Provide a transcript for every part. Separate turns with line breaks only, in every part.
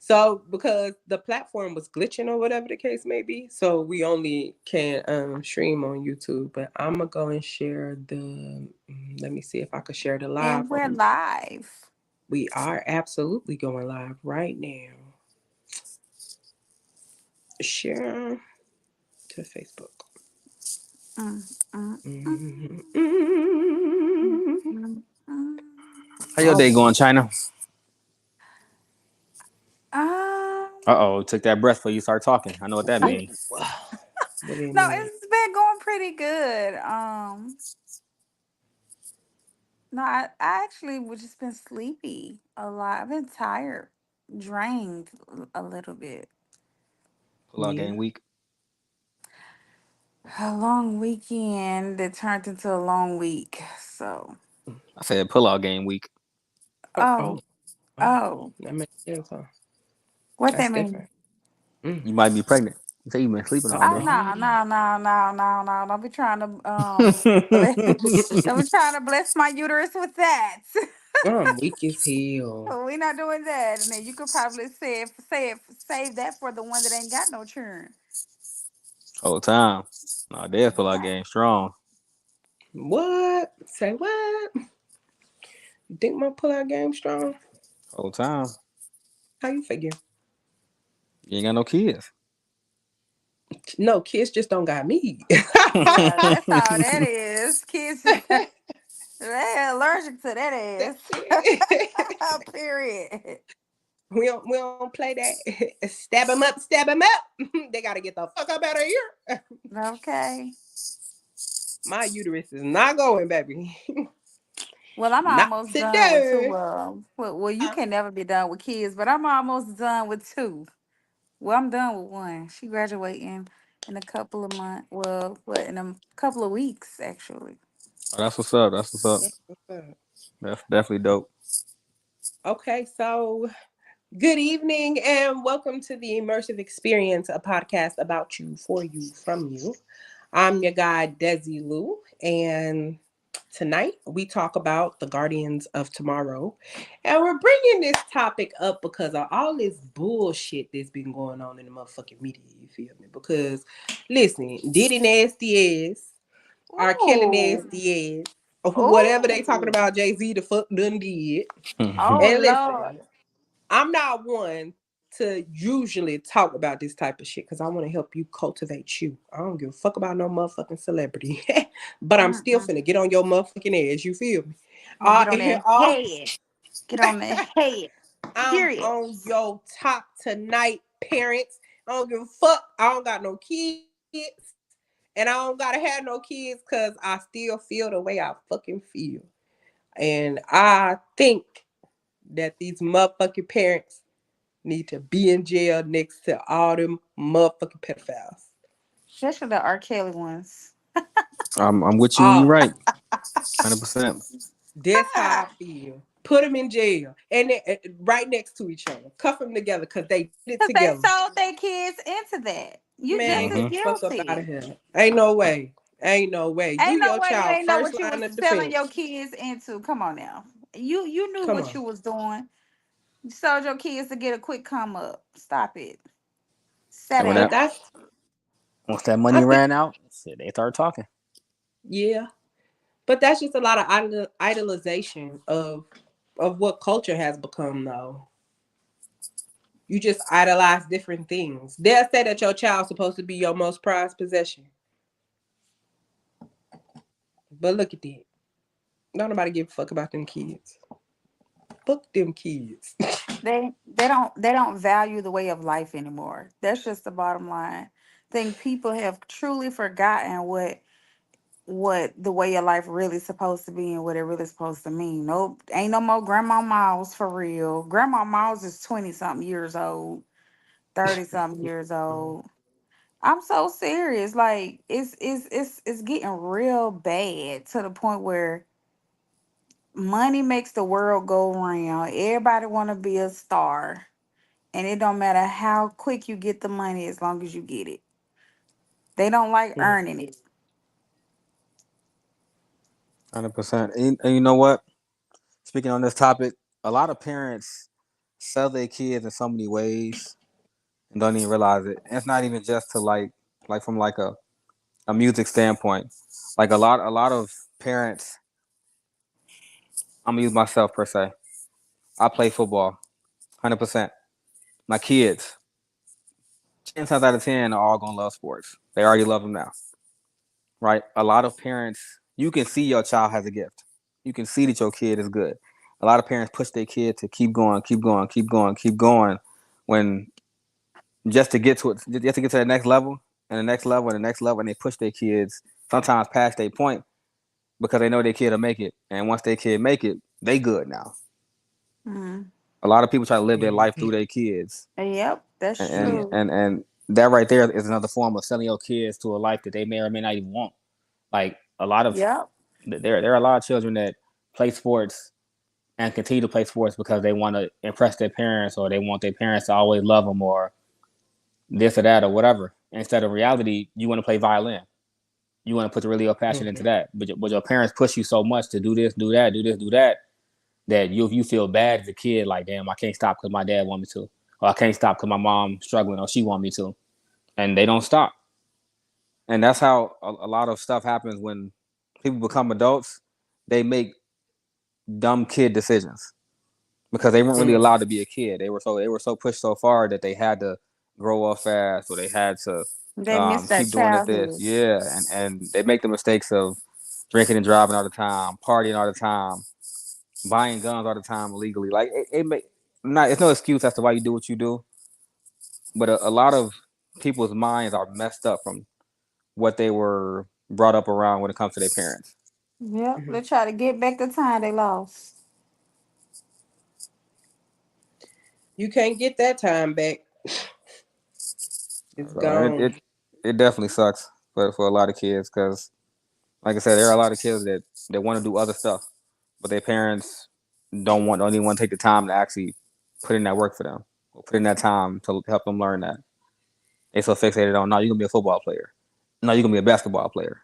So because the platform was glitching or whatever the case may be, so we only can stream on YouTube. But I'm gonna go and share the. Let me see if I could share the live.
And we're live.
We are absolutely going live right now. Share to Facebook.
Mm, mm, mm, mm,
Mm-hmm.
mm, mm.
How your day
Okay.
going, China?
Um,
Uh-oh, took that breath before you start talking. I know what that
Ooh.
means.
What do you
no,
mean?
it's been going pretty good. No, I actually was just been sleepy a lot. I've been tired, drained a little bit.
Pull out
Yeah.
game week.
A long weekend that turned into a long week. So,
I said pull out game week.
Oh.
oh,
Oh.
oh,
That makes sense. Huh?
what
That's
that mean?
different. Mm.
You might be pregnant. You say you've been sleeping all
Uh
Oh
day.
no,
oh.
no, no, no, no, no! Don't be trying to bless, don't be trying to bless my uterus with that.
I'm weak as hell.
We're not doing that. And then you could probably save that for the one that ain't got no churn.
Whole time. No, they pull out game strong.
What? Say what? You think my pullout game strong?
Whole time.
How you figure?
You ain't got no kids.
No, kids just don't got me.
Yeah, that's all that is. Kids just they allergic to that
That's
ass.
it.
Period.
We don't play that. Stab him up, stab him up. They gotta get the fuck up out of here.
Okay.
My uterus is not going, baby.
Well, I'm
Not
almost done with two.
today.
Well, you
Huh?
can never be done with kids, but I'm almost done with two. Well, I'm done with one. She graduating in a couple of months. Well, what in a couple of weeks actually.
Oh, that's what's up. That's what's up.
That's what's up.
That's definitely dope.
Okay, so good evening and welcome to the Immersive Experience, a podcast about you, for you, from you. I'm your guy, Desi Lou, and tonight we talk about the Guardians of Tomorrow. And we're bringing this topic up because of all this bullshit that's been going on in the motherfucking media, you feel me? Because, listen, Diddy nasty ass, R. Kelly
Oh,
nasty ass, or whatever they talking
oh,
about Jay-Z the fuck done did.
oh,
And
Lord.
listen, I'm not one to usually talk about this type of shit because I want to help you cultivate you. I don't give a fuck about no motherfucking celebrity. But I'm still
Mm-mm.
finna get on your motherfucking ass. You feel me?
You get on that
Uh,
head. Get on that head.
I'm
Period.
on your top tonight, parents. I don't give a fuck. I don't got no kids. And I don't gotta have no kids because I still feel the way I fucking feel. And I think that these motherfucking parents need to be in jail next to all them motherfucking pedophiles.
Especially the R. Kelly ones.
I'm with you when you're
Oh,
right. 100%.
that's how I feel. Put them in jail and right next to each other. Cuff them together because they did it
Because they
together.
sold their kids into that. You
Man,
just
get
as
Mm-hmm.
the fuck up out
guilty.
of here. Ain't no way. Ain't no way. You
Ain't no
your
way you
child
ain't know
first
what you
line
was
of
selling your
defense.
kids into. Come on now. You knew
Come
what
on.
you was doing. You sold your kids to get a quick come up. Stop it. Sit
And when
But
that
down.
that's
once that
I
money
think
ran out, shit, they started talking.
yeah. But that's just a lot of idolization of what culture has become though. You just idolize different things. They'll say that your child's supposed to be your most prized possession. But look at that. Don't nobody give a fuck about them kids. Fuck them kids.
They don't value the way of life anymore. That's just the bottom line. I think people have truly forgotten what the way of life really supposed to be and what it really supposed to mean. Nope, ain't no more Grandma Miles for real. Grandma Miles is 20 something years old, 30 something years old. I'm so serious. Like it's getting real bad to the point where money makes the world go round. Everybody want to be a star, and it don't matter how quick you get the money as long as you get it. They don't like earning it.
100%. And you know what? Speaking on this topic, a lot of parents sell their kids in so many ways and don't even realize it. And it's not even just to like from like a music standpoint. Like a lot of parents, I'm gonna use myself per se. I play football, 100%. My kids, 10 times out of 10, are all gonna love sports. They already love them now, right? A lot of parents, you can see your child has a gift. You can see that your kid is good. A lot of parents push their kid to keep going, keep going, keep going, keep going, when just to get to it, just to get to the next level and the next level and the next level, and they push their kids sometimes past their point because they know their kid will make it. And once their kid make it, they good now.
Mm.
A lot of people try to live their life
Mhm.
through their kids,
Yep, that's
and
Yeah.
true.
and and that right there is another form of selling your kids to a life that they may or may not even want. Like a lot of
Yep.
there are a lot of children that play sports and continue to play sports because they want to impress their parents, or they want their parents to always love them, or this or that or whatever. Instead of reality, you want to play violin. You want to put the really your passion into
Mhm.
that, but your parents push you so much to do this, do that, do this, do that, that you feel bad as a kid. Like, damn, I can't stop because my dad want me to, or I can't stop because my mom struggling, or she want me to, and they don't stop. And that's how a lot of stuff happens when people become adults. They make dumb kid decisions because they weren't really
Mhm.
allowed to be a kid. They were so pushed so far that they had to grow up fast, or they had to
They missed that
keep doing this.
childhood.
Yeah, and they make the mistakes of drinking and driving all the time, partying all the time, buying guns all the time illegally. Like it make not it's no excuse as to why you do what you do, but a lot of people's minds are messed up from what they were brought up around when it comes to their parents.
Yep,
Mhm.
they try to get back the time they lost.
You can't get that time back. It's
It,
gone.
it it definitely sucks for a lot of kids because, like I said, there are a lot of kids that want to do other stuff, but their parents don't even want to take the time to actually put in that work for them, or put in that time to help them learn that. They so fixated on, no, you're gonna be a football player, no, you're gonna be a basketball player.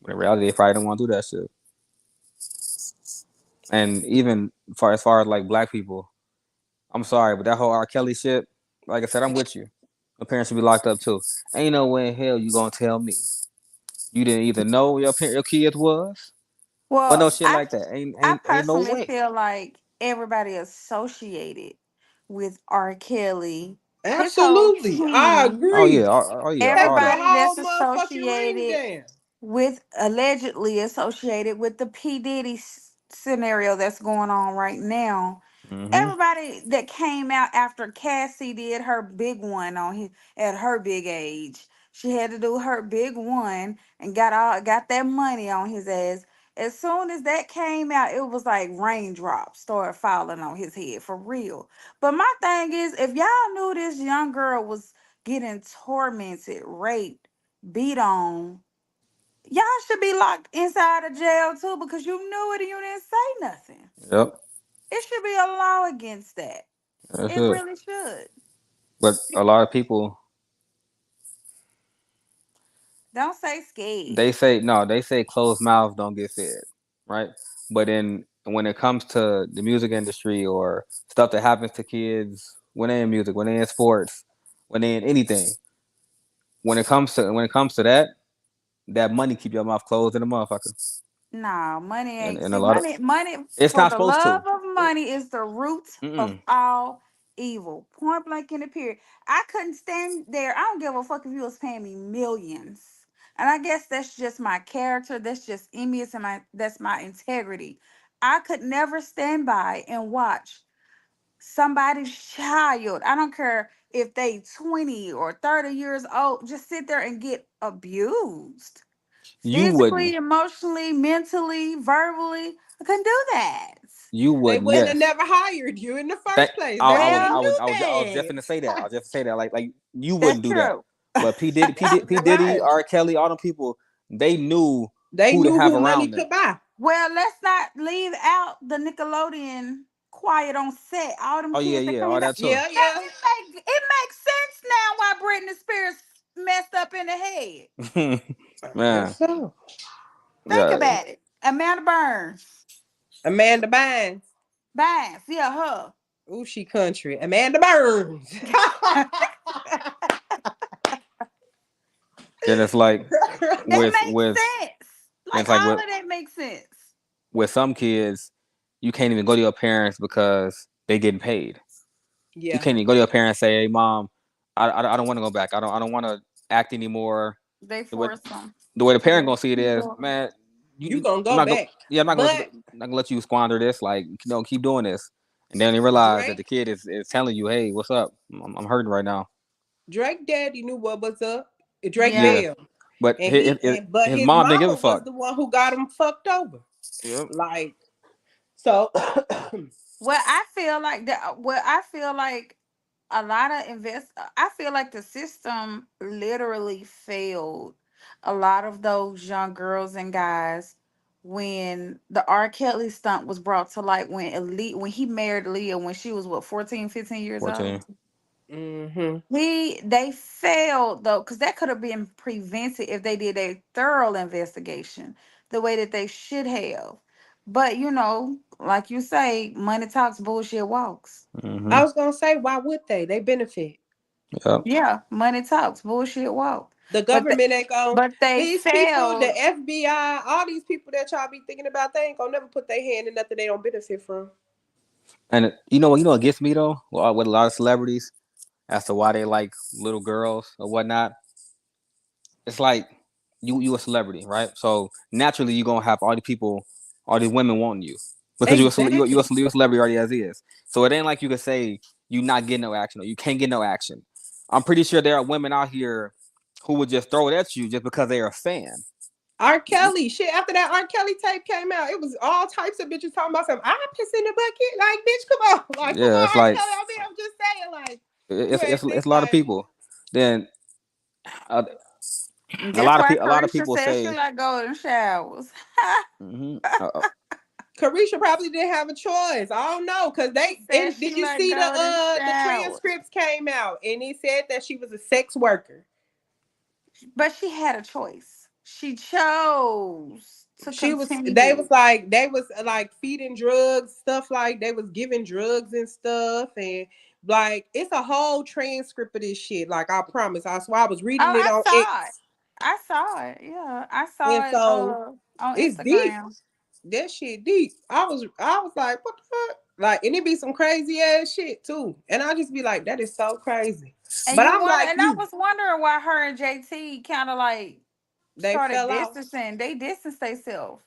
But in reality, they probably don't want to do that shit. And even as far as like black people, I'm sorry, but that whole R. Kelly shit, like I said, I'm with you. My parents should be locked up too. Ain't no way in hell you gonna tell me you didn't either know your kids was, or
Well,
no shit like that.
I
Ain't no
personally
way.
feel like everybody associated with R. Kelly, his whole
Absolutely. I
team,
Oh
agree.
yeah, oh yeah,
Take
all
the
that.
everybody
whole
that's
motherfucking ring
associated
down.
with, allegedly associated with the P. Diddy scenario that's going on right now.
Mm-hmm.
Everybody that came out after Cassie did her big one on his at her big age. She had to do her big one and got that money on his ass. As soon as that came out, it was like raindrops started falling on his head for real. But my thing is, if y'all knew this young girl was getting tormented, raped, beat on, y'all should be locked inside of jail too because you knew it and you didn't say nothing.
Yep,
It should be a law against that.
that's
It
it.
really should.
But a lot of people,
Don't say scared.
they say no, they say closed mouths don't get fed, right? But in when it comes to the music industry or stuff that happens to kids when they in music, when they in sports, when they in anything, when it comes to that money keep your mouth closed in a motherfucker.
No, money ain't.
And a
See,
lot of
money
it's
for
not
the
supposed
love
to.
of money is the root of
Mm-mm.
all evil. Point blank in the period. I couldn't stand there. I don't give a fuck if you was paying me millions. And I guess that's just my character. That's just envious and that's my integrity. I could never stand by and watch somebody's child. I don't care if they 20 or 30 years old, just sit there and get abused
You wouldn't.
physically, emotionally, mentally, verbally. I couldn't do that.
You
They
wouldn't.
wouldn't have
Yes.
never hired you in the
That
first place.
I,
They
I was
already
I
Well,
was
knew
I was I was just
that.
gonna say that. I was just gonna say that. Like you wouldn't
that's
do that.
true.
But P Diddy,
Right.
R Kelly, all them people, they knew
They
who to
knew
have
who money
around them.
could buy.
Well, let's not leave out the Nickelodeon quiet on set. All them
Oh yeah,
kids that
yeah,
came
all
out.
that too.
Yeah, yeah.
It makes sense now why Britney Spears messed up in the head.
I
Man,
guess so.
Think
yeah,
about it. Amanda Burns.
Amanda Bynes.
Bynes, yeah, her.
Ooh, she country. Amanda Burns.
Then it's like
That
with
makes
with
sense.
and
Like
it's like
all of that makes sense.
with some kids, you can't even go to your parents because they getting paid. You
Yeah.
can't even go to your parents and say, "Hey, mom, I don't want to go back. I don't want to act anymore."
They
The way
force them.
the way the parent
Yes,
gonna see it
you
is,
do.
man,
You
you
gonna
I'm
go
not go
back.
yeah, I'm
But
not gonna let you squander this. Like, keep doing this. And then they realize that
Drake
the kid is telling you, "Hey, what's up? I'm hurting right now."
Drake daddy knew what was up. Drake
Yeah.
Yeah,
Bell.
but
And but
his
his
mom didn't give a
mama
fuck.
was the one who got him fucked over.
Yep.
Like so
Well, I feel like a lot of I feel like the system literally failed a lot of those young girls and guys when the R. Kelly stunt was brought to light when he married Leah when she was what 14, 15 years old.
14.
hmm
They failed though, because that could have been prevented if they did a thorough investigation the way that they should have. But like you say, money talks, bullshit walks.
I
Mm-hmm.
was gonna say, why would they? They benefit.
Yep.
Yeah, money talks, bullshit walk.
The
But the,
government ain't gonna
but they
these people, the
failed.
FBI, all these people that y'all be thinking about, they ain't gonna never put their hand in nothing they don't benefit from.
And what gets me though, with a lot of celebrities as to why they like little girls or whatnot. It's like you a celebrity, right? So naturally you're gonna have all the people, all these women wanting you because
Exactly.
you a celebrity already as is. So it ain't like you could say you not getting no action or you can't get no action. I'm pretty sure there are women out here who would just throw it at you just because they're a fan.
R. Kelly, shit. After that R. Kelly tape came out, it was all types of bitches talking about some. I piss in the bucket, like bitch. Come on, like come
Yeah,
on,
it's
R.
like
Kelly. I mean, I'm just saying, like you ain't
it's
think
a lot of
like
people. Then uh,
That's why
a lot of
Carisha
people
said she
say,
like golden showers.
mm-hmm,
Carisha probably didn't have a choice. I don't know, cause they
Said
and
she
did you
like
see
golden
the
showers.
transcripts came out and it said that she was a sex worker.
But she had a choice. She chose to
They
continue.
was like feeding drugs, stuff like they was giving drugs and stuff, and like it's a whole transcript of this shit. Like I promise, I swear I was
Oh,
reading it
I
on
saw it.
X,
I saw it. Yeah, I
and
saw it
so
on
it's deep.
Instagram.
That shit deep. I was like, what the fuck? Like, and it be some crazy ass shit too, and I just be like, that is so crazy.
And
But
you
I'm
wonder,
like
and I
you,
was wondering why her and JT kind of like
they
started
fell out.
distancing. They distanced themselves.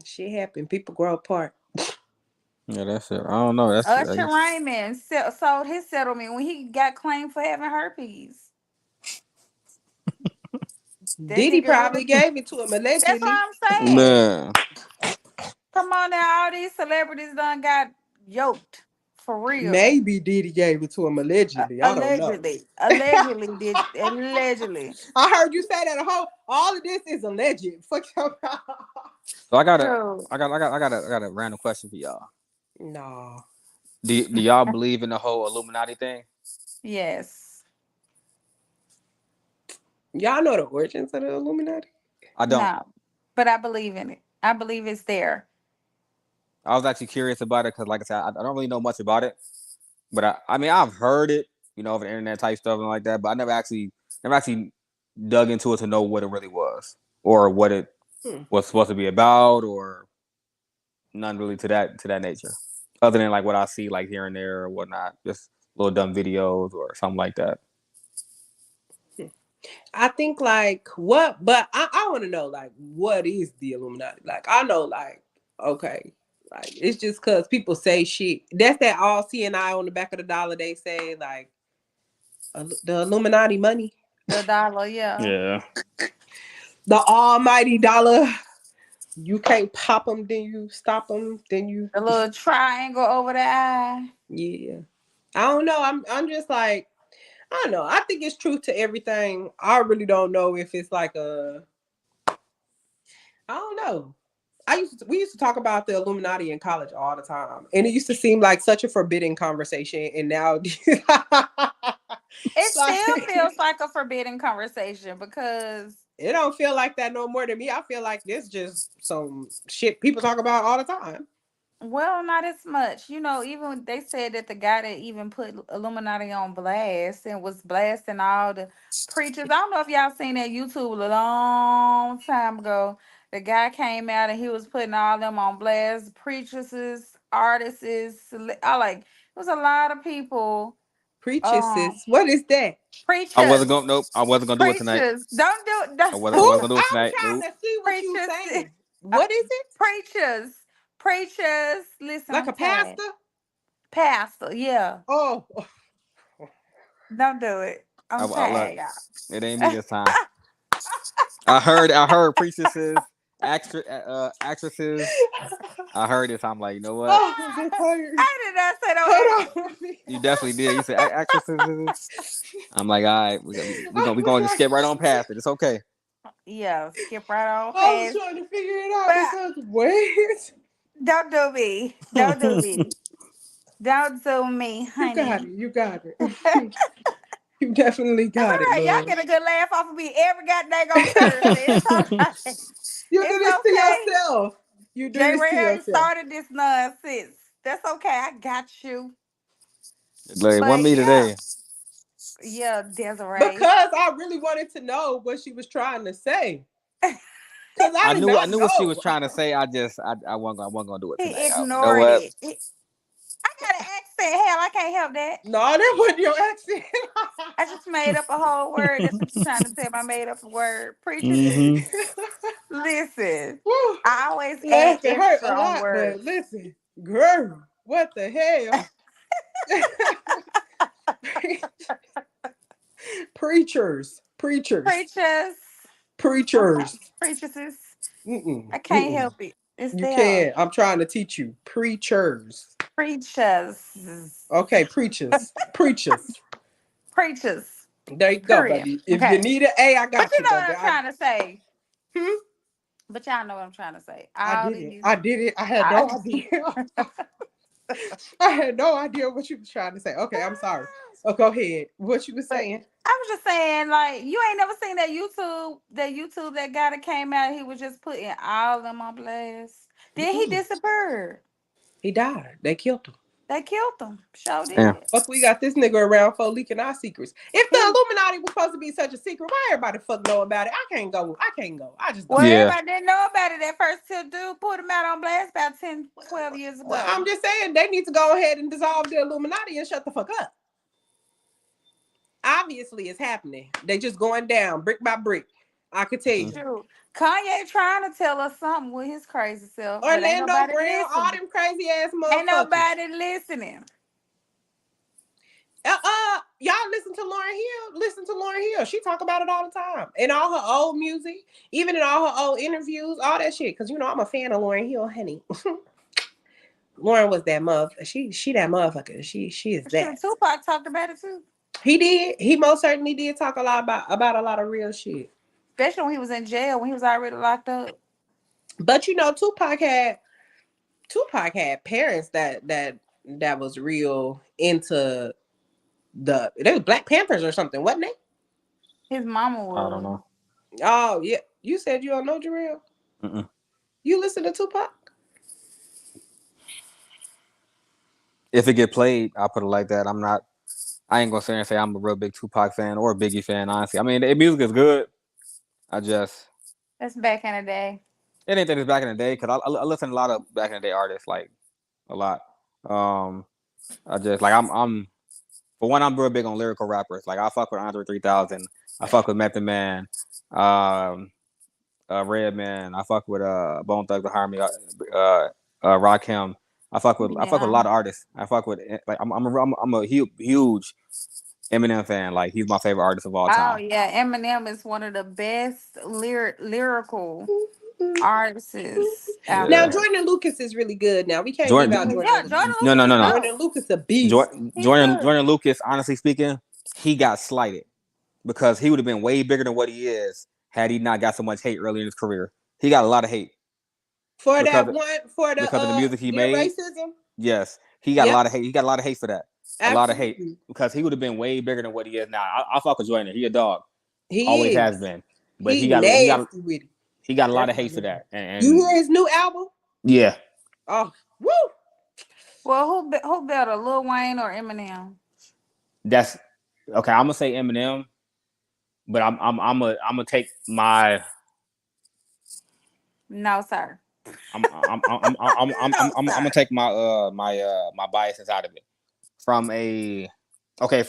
Shit happened. People grow apart.
yeah, that's it. I don't know.
Usher Raymond sold his settlement when he got claimed for having herpes. That
Diddy
nigga
probably
really.
gave it to him
That's what
allegedly.
I'm saying.
man.
Come on now, all these celebrities done got yoked for real.
Maybe Diddy gave it to him allegedly. I don't know.
Allegedly did allegedly.
I heard you say that a whole. All of this is alleged. Fuck your mouth.
So
True.
I got a random question for y'all.
No,
Do y'all believe in the whole Illuminati thing?
Yes.
y'all know the origins of the Illuminati.
I don't.
No. But I believe in it. I believe it's there.
I was actually curious about it because, like I said, I don't really know much about it. But I mean, I've heard it, over the internet type stuff and like that. But I never actually dug into it to know what it really was or what it
Hmm.
was supposed to be about, or none really to that nature. Other than like what I see like here and there or whatnot, just little dumb videos or something like that.
I think like what, but I want to know like what is the Illuminati? Like I know like okay, like it's just because people say shit. That's that all CNI on the back of the dollar. They say like the Illuminati money,
The dollar, yeah.
Yeah.
the almighty dollar. You can't pop them, then you stop them, then you
The little triangle over the eye.
yeah. I don't know. I'm just like I don't know. I think it's truth to everything. I really don't know if it's like a I don't know. We used to talk about the Illuminati in college all the time, and it used to seem like such a forbidden conversation. And now,
It still feels
like,
like a forbidden conversation because
it don't feel like that no more to me. I feel like this just some shit people talk about all the time.
Well, not as much. Even they said that the guy that even put Illuminati on blast and was blasting all the preachers. I don't know if y'all seen that YouTube a long time ago. The guy came out and he was putting all them on blast. Preachers, artists, I like. It was a lot of people.
Preacher,
Um,
sis. What is that?
I wasn't
preachers,
gonna. Nope. I wasn't gonna do it tonight.
preachers. Don't do
I
it.
wasn't. I
Who?
wasn't gonna do it
I'm
tonight.
trying
Nope.
to see what you
preachers,
saying. What is it?
preachers, preachers. Listen,
Like
I'm
a
tired.
pastor?
Pastor, yeah.
Oh,
Don't do it. I'm
Look.
tired,
It ain't me
y'all.
this time. I heard priestesses, actresses. I heard this. I'm like, you know what?
oh, I'm so tired.
I did not say no
Hold
actress.
on.
You definitely did. You said actresses. I'm like, all right, we
I was
going to
like,
skip right on past it. It's okay.
Yeah, skip right on
I was
past.
trying to figure it out
But
because wait,
don't do me. Don't do me. Don't do me,
you got
honey.
it. You got it.
It's
You definitely
all
got it,
right. Y'all
love.
get a good laugh off of me every goddamn on Thursday. It's all right.
You do
It's
this to
okay.
yourself. You do
Jay
this to
Ray already
yourself.
started this nonsense. That's okay. I got you.
Like, one
But
me
yeah,
today.
yeah, Desiree.
Because I really wanted to know what she was trying to say. Because I did
I
not
knew what she was
know.
trying to say. I wasn't gonna do it
He
tonight. You know
ignored
what?
it. I got an accent. Hell, I can't help that.
No, that wasn't your accent.
I just made up a whole word. That's what you're trying to say. I made up a word. Preachers,
Mm-hmm.
listen.
Woo.
I always add
Laughing hurt
extra
a
on
lot, but
words.
listen, girl, what the hell? Preachers, preachers,
Preachers. Okay.
preachers.
Preachers.
Mm-mm,
I can't
mm-mm.
help it. It's
You
there.
can. I'm trying to teach you. Preachers.
Preachers.
Okay, preachers. Preachers.
Preachers.
There you go,
Period.
baby. If you
Okay.
need an A, I
But
got
you
you,
know what
baby.
I'm trying to say.
Hmm?
But y'all know what I'm trying to say.
I
All
did it.
these
I did it. I had no
I,
idea. I had no idea what you was trying to say. Okay, I'm sorry. Oh, go ahead. What you was
but
saying?
I was just saying, like, you ain't never seen that YouTube that guy that came out, he was just putting all of them on blast. Then he
Mm-mm.
disappeared.
He died. They killed him.
They killed him. Sure
Damn.
did.
Fuck, we got this nigga around for leaking our secrets. If the
He
Illuminati was supposed to be such a secret, why everybody fuck know about it? I can't go. I can't go. I just
Well,
don't.
Yeah.
everybody didn't know about it at first till dude put him out on blast about 10, 12 years
Well,
ago.
I'm just saying they need to go ahead and dissolve the Illuminati and shut the fuck up. Obviously, it's happening. They just going down brick by brick. I could tell
Mm-hmm.
you.
Shoot. Kanye trying to tell us something with his crazy self, but ain't
Orlando
nobody
Brown, all
listening.
them crazy ass
Ain't
motherfuckers.
nobody listening.
Y'all listen to Lauren Hill. Listen to Lauren Hill. She talk about it all the time. In all her old music, even in all her old interviews, all that shit. Cause you know I'm a fan of Lauren Hill, honey. Lauren was that mother. She that motherfucker. She is
Sure,
that.
Tupac talked about it too.
He did. He most certainly did talk a lot about a lot of real shit.
Especially when he was in jail, when he was already locked up.
But you know, Tupac had parents that was real into they was Black Panthers or something, wasn't they?
His mama
I don't
was.
know.
Oh yeah. You said you don't know Jarrell?
Mm-mm.
You listen to Tupac?
If it get played, I'll put it like that. I'm not. I ain't gonna sit here and say I'm a real big Tupac fan or a Biggie fan. Honestly, I mean, the music is good. I just
That's back in the day.
it ain't that it's back in the day because I listen to a lot of back in the day artists, like a lot. Um, I just like I'm for one, I'm real big on lyrical rappers. Like I fuck with Andre 3000. I fuck with Method Man. Um, Redman. I fuck with Bone Thugs and Harmony. Rakim. I fuck with a
Yeah.
lot of artists. I fuck with like I'm a huge Eminem fan. Like he's my favorite artist of all
Oh
time.
yeah, Eminem is one of the best lyrical artists out
Now
Yeah.
there.
Jordan Lucas is really good. Now we can't leave out
Jordan.
Jordan
Yeah, Jordan
Lucas.
Lucas is
No.
dope.
Jordan Lucas a beast.
He's good.
Jordan Lucas. Honestly speaking, he got slighted because he would have been way bigger than what he is had he not got so much hate early in his career. He got a lot of hate
For
because
that one, for the
of the music he
near
made.
racism.
Yes, he got a
Yep,
lot of hate. He got a lot of hate for that. A lot of hate
absolutely.
because he would have been way bigger than what he is now. I fuck with Jordan. He a dog. Always
He
has
is.
been. But
He nasty with it.
he got a lot
That's
of
my
hate for
man.
that.
You
And
hear his new album?
yeah,
Oh, Woo!
Well, who better, Lil Wayne or Eminem?
That's okay. I'm gonna say Eminem, but I'm gonna take my
No, sir.
I'm
No,
gonna
sir.
take my biases out of it. From a okay,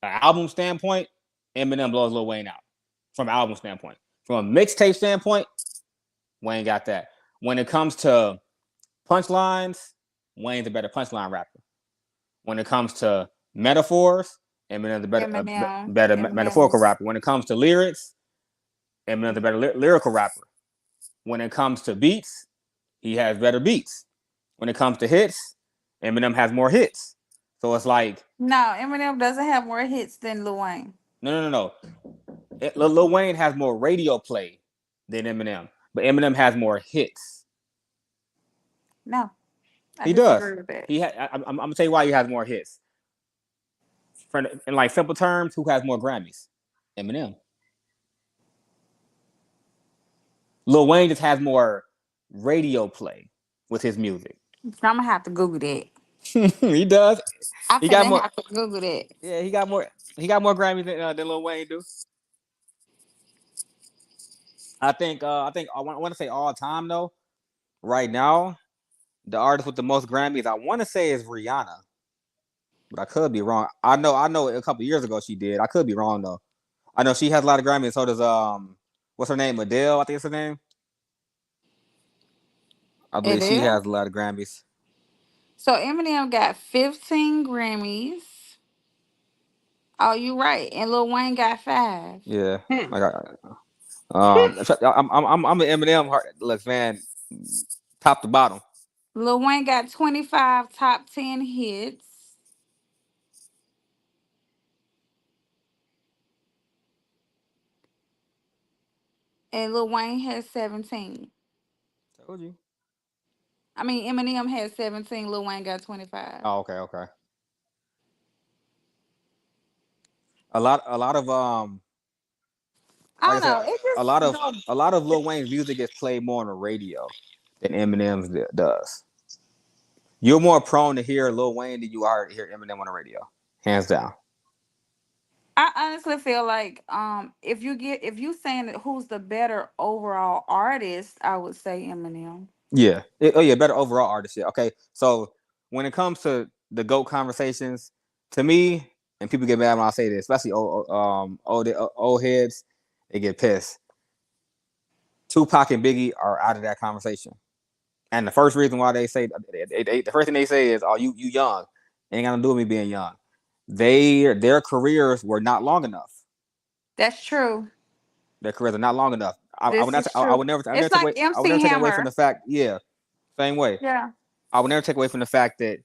a album standpoint, Eminem blows Lil Wayne out. From an album standpoint, from a mixtape standpoint, Wayne got that. When it comes to punchlines, Wayne's a better punchline rapper. When it comes to metaphors, Eminem's a better
Eminem
metaphorical
is
rapper. When it comes to lyrics, Eminem's a better lyrical rapper. When it comes to beats, he has better beats. When it comes to hits, Eminem has more hits. So it's like,
no. Eminem doesn't have more hits than Lil Wayne.
no. Lil Wayne has more radio play than Eminem, but Eminem has more hits.
No, I
He does.
disagree with that.
I'm gonna tell you why he has more hits. In like simple terms, who has more Grammys? Eminem. Lil Wayne just has more radio play with his music.
So I'm gonna have to Google that.
He does.
I'm
He got
finna
more.
have to Google that.
Yeah, he got more. He got more Grammys than Lil Wayne do. I think. I want to say all time though. Right now, the artist with the most Grammys, I want to say is Rihanna, but I could be wrong. I know. A couple years ago she did. I could be wrong though. I know she has a lot of Grammys. So does what's her name? Adele. I think it's her name. I
It
believe she
is.
has a lot of Grammys.
So Eminem got 15 Grammys. Oh, you right. And Lil Wayne got 5.
Yeah,
Hmm.
like I'm an Eminem look fan, top to bottom.
Lil Wayne got 25 top 10 hits. And Lil Wayne has 17.
Told you.
I mean, Eminem has 17. Lil Wayne got 25.
Oh, okay. A lot of
I
like I
don't
said,
know. It just go.
a lot of Lil Wayne's music gets played more on the radio than Eminem's does. You're more prone to hear Lil Wayne than you are to hear Eminem on the radio, hands down.
I honestly feel like if you saying that who's the better overall artist, I would say Eminem.
Yeah. Oh yeah, better overall artist. Yeah. Okay. So when it comes to the GOAT conversations, to me, and people get mad when I say this, especially old heads, they get pissed. Tupac and Biggie are out of that conversation. And the first reason why they say the first thing they say is, "Oh, you young, ain't got to do with me being young." Their careers were not long enough.
That's true.
Their careers are not long enough.
This is true.
I would never
It's
take
like
away. I would never
MC
take away from
Hammer.
the fact. Yeah, same way.
Yeah.
I would never take away from the fact that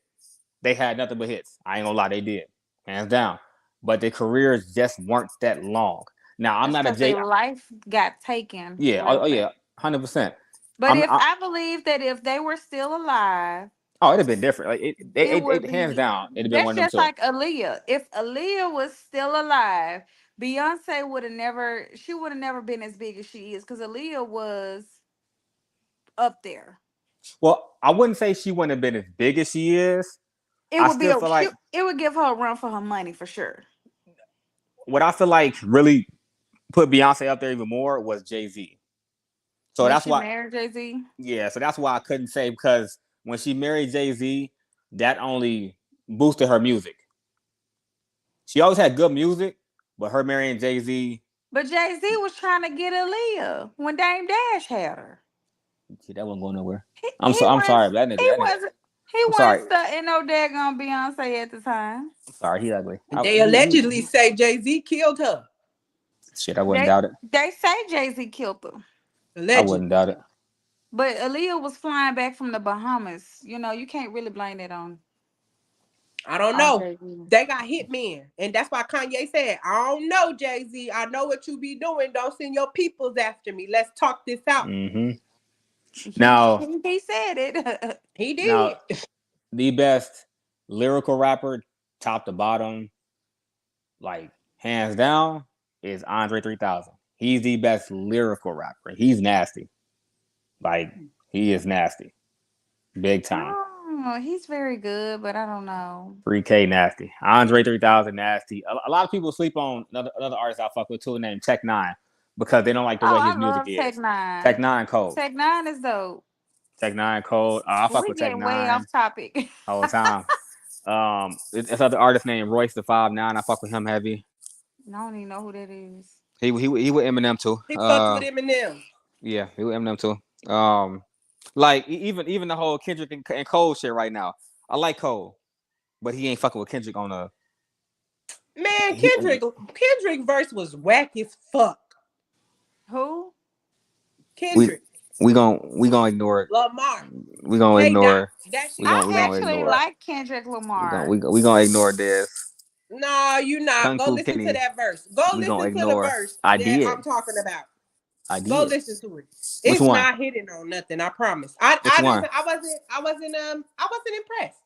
they had nothing but hits. I ain't gonna lie, they did, hands down. But their careers just weren't that long. Now I'm
That's
not a
because their
J.
life got taken
Yeah,
real
yeah,
fast.
100%.
But
I'm.
if I believe that if they were still alive,
Oh, it'd have been different. Like
it would
hands
be
down, it'd have been one
that's
of them
just
two.
like Aaliyah. If Aaliyah was still alive, Beyonce would have never she would have never been as big as she is because Aaliyah was up there.
Well, I wouldn't say she wouldn't have been as big as she is.
It
I
would be
still
a
feel like
it would give her a run for her money for sure.
what I feel like really put Beyonce up there even more was Jay-Z. So
When
that's
she
why,
married Jay-Z.
yeah. So that's why I couldn't say because when she married Jay-Z, that only boosted her music. She always had good music, but her marrying Jay-Z,
But Jay-Z was trying to get Aaliyah when Dame Dash had her.
see, that wasn't going nowhere.
He
I'm
was
sorry, but
he wasn't he
I'm
wasn't
sorry.
studying no daggone Beyonce at the time.
I'm sorry, he ugly.
They allegedly say Jay-Z killed her.
Shit, I wouldn't
They
doubt it.
they say Jay-Z killed her.
I wouldn't
Allegedly.
doubt it.
But Aaliyah was flying back from the Bahamas. You can't really blame it
I don't
on
know.
Jay-Z.
They got hitmen. And that's why Kanye said, I don't know, Jay-Z. I know what you be doing. Don't send your peoples after me. Let's talk this out.
Hmm.
He
Now,
he said it.
He
now,
did.
the best lyrical rapper, top to bottom, like hands down, is Andre 3000. He's the best lyrical rapper. He's nasty. Like he is nasty. big time.
Oh, he's very good, but I don't know.
3K nasty. Andre 3000 nasty. A lot of people sleep on another artist I fuck with too named Tech Nine because they don't like the
Oh,
way
I
his music
love Tech
is. Tech
Nine.
Nine cold.
Tech Nine is dope.
Tech Nine cold. I
But
fuck
we
with Tech
getting way
Nine
off topic.
all the time. It's other artist named Royce the 5'9". I fuck with him heavy.
I don't even know who that is.
He with Eminem too.
He fucked with Eminem.
Yeah, he with Eminem too. Like even the whole Kendrick and Cole shit right now. I like Cole, but he ain't fucking with Kendrick on a
Man,
he.
Kendrick verse was whack as fuck.
Who?
We
Kendrick,
we gonna ignore it.
Lamar,
We gonna
K Dot.
ignore.
That
We
shit
gonna
was
we
I
gonna
whack as
actually
ignore.
fuck.
like Kendrick
We gonna
Lamar.
we gonna ignore this.
No, you not.
Kung
Go
Fu
listen to
Kenny.
that verse. Go
We gonna
listen to the
ignore.
verse
I
that
did.
I'm talking about.
I
Go
did.
listen to it.
Which
It's
one?
not hitting on nothing. I promise.
Which one?
I wasn't impressed.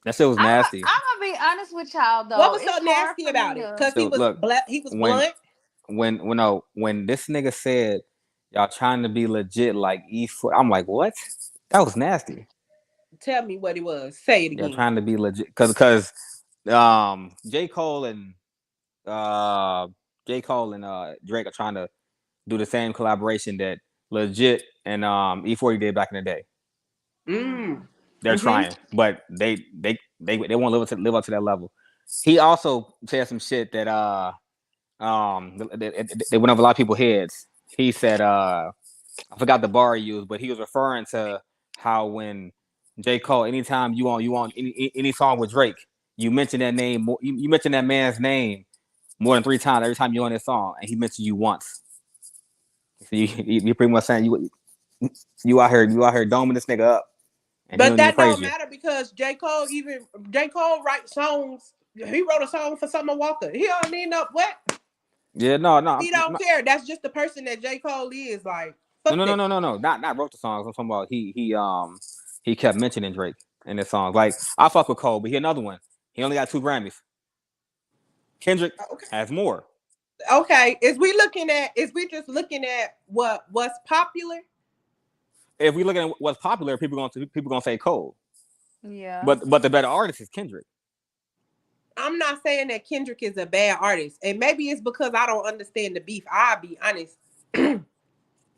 That shit was nasty.
I'm gonna be honest with y'all
What
though.
was so
It's hard
nasty
for me
about it?
to.
Because
So look,
he was
when
blunt.
when this nigga said y'all trying to be legit like E4, I'm like, what? That was nasty.
Tell me what it was. Say it
Y'all
again.
trying to be legit because J Cole and uh Drake are trying to do the same collaboration that legit and E40 did back in the day.
Mm.
They're
Mm-hmm.
trying, but they won't live up to that level. He also said some shit that they went over a lot of people's heads. He said I forgot the bar he used, but he was referring to how when J. Cole, anytime you on any song with Drake, you mention that name more, you mention that man's name more than 3 times every time you're on this song, and he mentioned you once. So you pretty much saying you out here doming this nigga up, and he
But
don't even
that
praise
don't
you.
matter because J. Cole writes songs. He wrote a song for Summer Walker. He don't need no what?
Yeah, no, no,
He don't care. That's just the person that J. Cole is. Like,
no,
fuck
no, no,
that.
no, no, no. Not wrote the songs. I'm talking about he kept mentioning Drake in his songs. Like I fuck with Cole, but he another one. He only got 2 Grammys. Kendrick
Okay.
has more.
Okay. Is we just looking at what's popular?
If we look at what's popular, people gonna say Cole.
Yeah.
But the better artist is Kendrick.
I'm not saying that Kendrick is a bad artist. And maybe it's because I don't understand the beef. I'll be honest.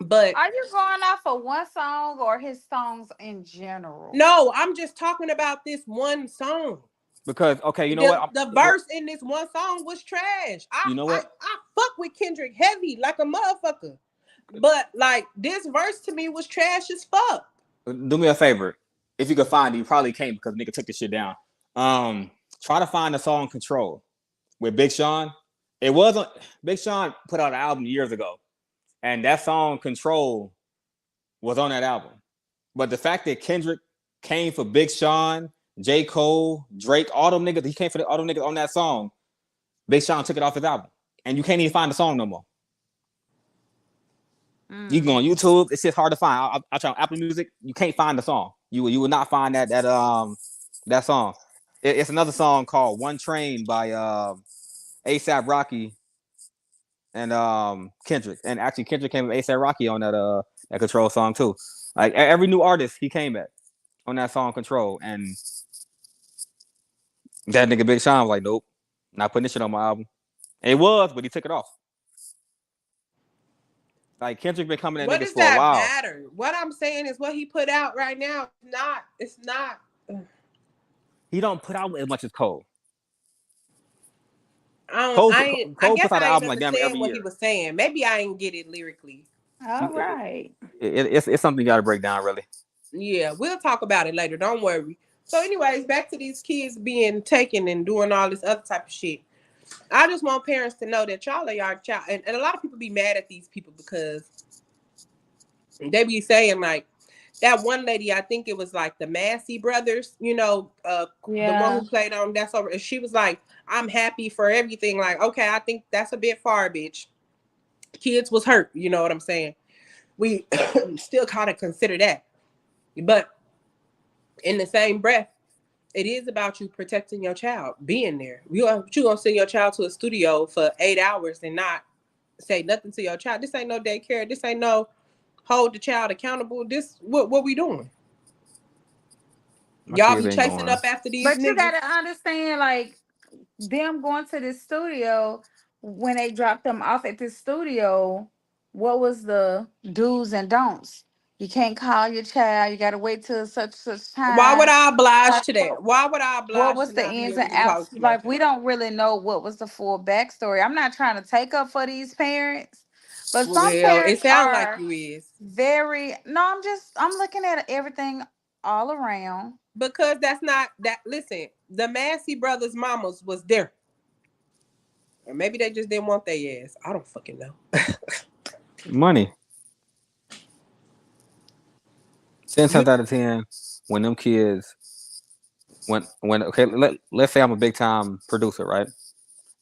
But
Are you going off of one song or his songs in general?
no, I'm just talking about this one song.
Because okay, you know what?
The verse in this one song was trash.
You know what?
I fuck with Kendrick heavy like a motherfucker. But like this verse to me was trash as fuck.
Do me a favor. If you could find it, you probably can't because nigga took this shit down. Try to find the song "Control" with Big Sean. It wasn't Big Sean put out an album years ago, and that song "Control" was on that album. But the fact that Kendrick came for Big Sean, J. Cole, Drake, all them niggas, he came for all them niggas on that song. Big Sean took it off his album, and you can't even find the song no more. You can go
Mm.
on YouTube. It's just hard to find. I try on Apple Music. You can't find the song. You will not find that song. It's another song called "One Train" by ASAP Rocky and Kendrick. And actually, Kendrick came with ASAP Rocky on that Control song too. Like every new artist he came at on that song Control, and that nigga Big Sean was like, nope, not putting this shit on my album. And it was, but he took it off. Like Kendrick been coming at
What
niggas
does
for a
that
while.
matter? What I'm saying is what he put out right now. It's not.
He don't put out as much as Cole.
I ain't, I
Cole
guess
puts out an
I ain't
album like damn every
understand what he
year.
was saying. Maybe I ain't get it lyrically.
All right.
It's something you got to break down really.
Yeah, we'll talk about it later. Don't worry. So, anyways, back to these kids being taken and doing all this other type of shit. I just want parents to know that y'all are your child, and a lot of people be mad at these people because they be saying like that one lady. I think it was like the Massey brothers. The one
Yeah.
who played on That's Over. And she was like, "I'm happy for everything." Like, okay, I think that's a bit far, bitch. Kids was hurt. You know what I'm saying? We still kind of consider that, but in the same breath, it is about you protecting your child, being there. You gonna send your child to a studio for 8 hours and not say nothing to your child. This ain't no daycare. This ain't no hold the child accountable. This what we doing?
My
Y'all
kids
be
ain't
chasing
going.
up after these
But you
niggas.
gotta understand, like them going to the studio when they dropped them off at the studio. What was the do's and don'ts? You can't call your child. You gotta wait till such
Why would
time.
I oblige
Like,
to that? Why would I
what
oblige
was
to
the
not be
ins
able
and
to talk
outs?
to my
Like we
child?
don't really know what was the full backstory. I'm not trying to take up for these parents, but some
Well, it
parents
sounds like
are
you is.
very. No, I'm looking at everything all around.
Because that's not that. Listen, the Massey brothers' mamas was there, or maybe they just didn't want their ass. I don't fucking know.
Money. 10
You
times out of 10, when them kids, when okay, let's say I'm a big time producer, right?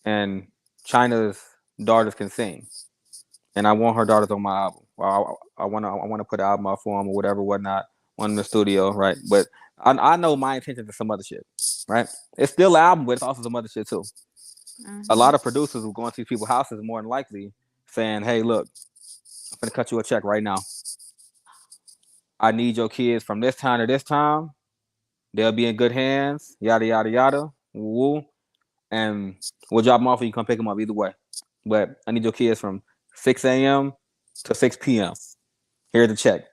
And China's daughters can sing, and I want her daughters on my album. Well, I want to put an album out for them or whatever, whatnot, one in the studio, right? But I know my intention is some other shit, right? It's still an album, but it's also some other shit too. A
Hmm.
lot of producers will go into people's houses more than likely saying, "Hey, look, I'm gonna cut you a check right now. I need your kids from this time to this time. They'll be in good hands. Yada yada yada. Woo. And we'll drop them off and you come pick them up either way. But I need your kids from 6 a.m. to 6 p.m. Here's the check.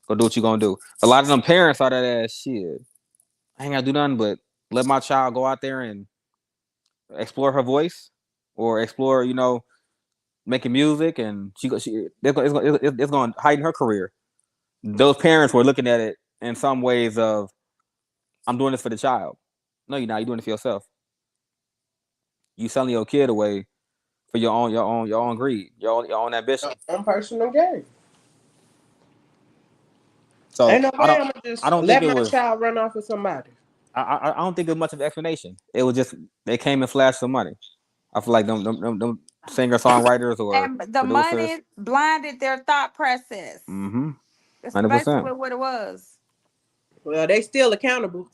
Go do what you gonna do. A lot of them parents are that ass shit. I ain't gotta do nothing but let my child go out there and explore her voice or explore, making music, and it's gonna heighten her career. Those parents were looking at it in some ways of I'm doing this for the child. No, you're not. You're doing it for yourself. You selling your kid away for your own greed, your own ambition.
on personal game. Ain't
So
no
I
way
don't
I'm gonna
I
just
don't think
let
it
my
was
child run off with somebody.
I don't think it was much of an explanation. It was just they came and flashed some money. I feel like them singer songwriters or
And the
producers.
money blinded their thought process.
Mm-hmm.
That's
100%.
basically what it was.
Well, they still accountable.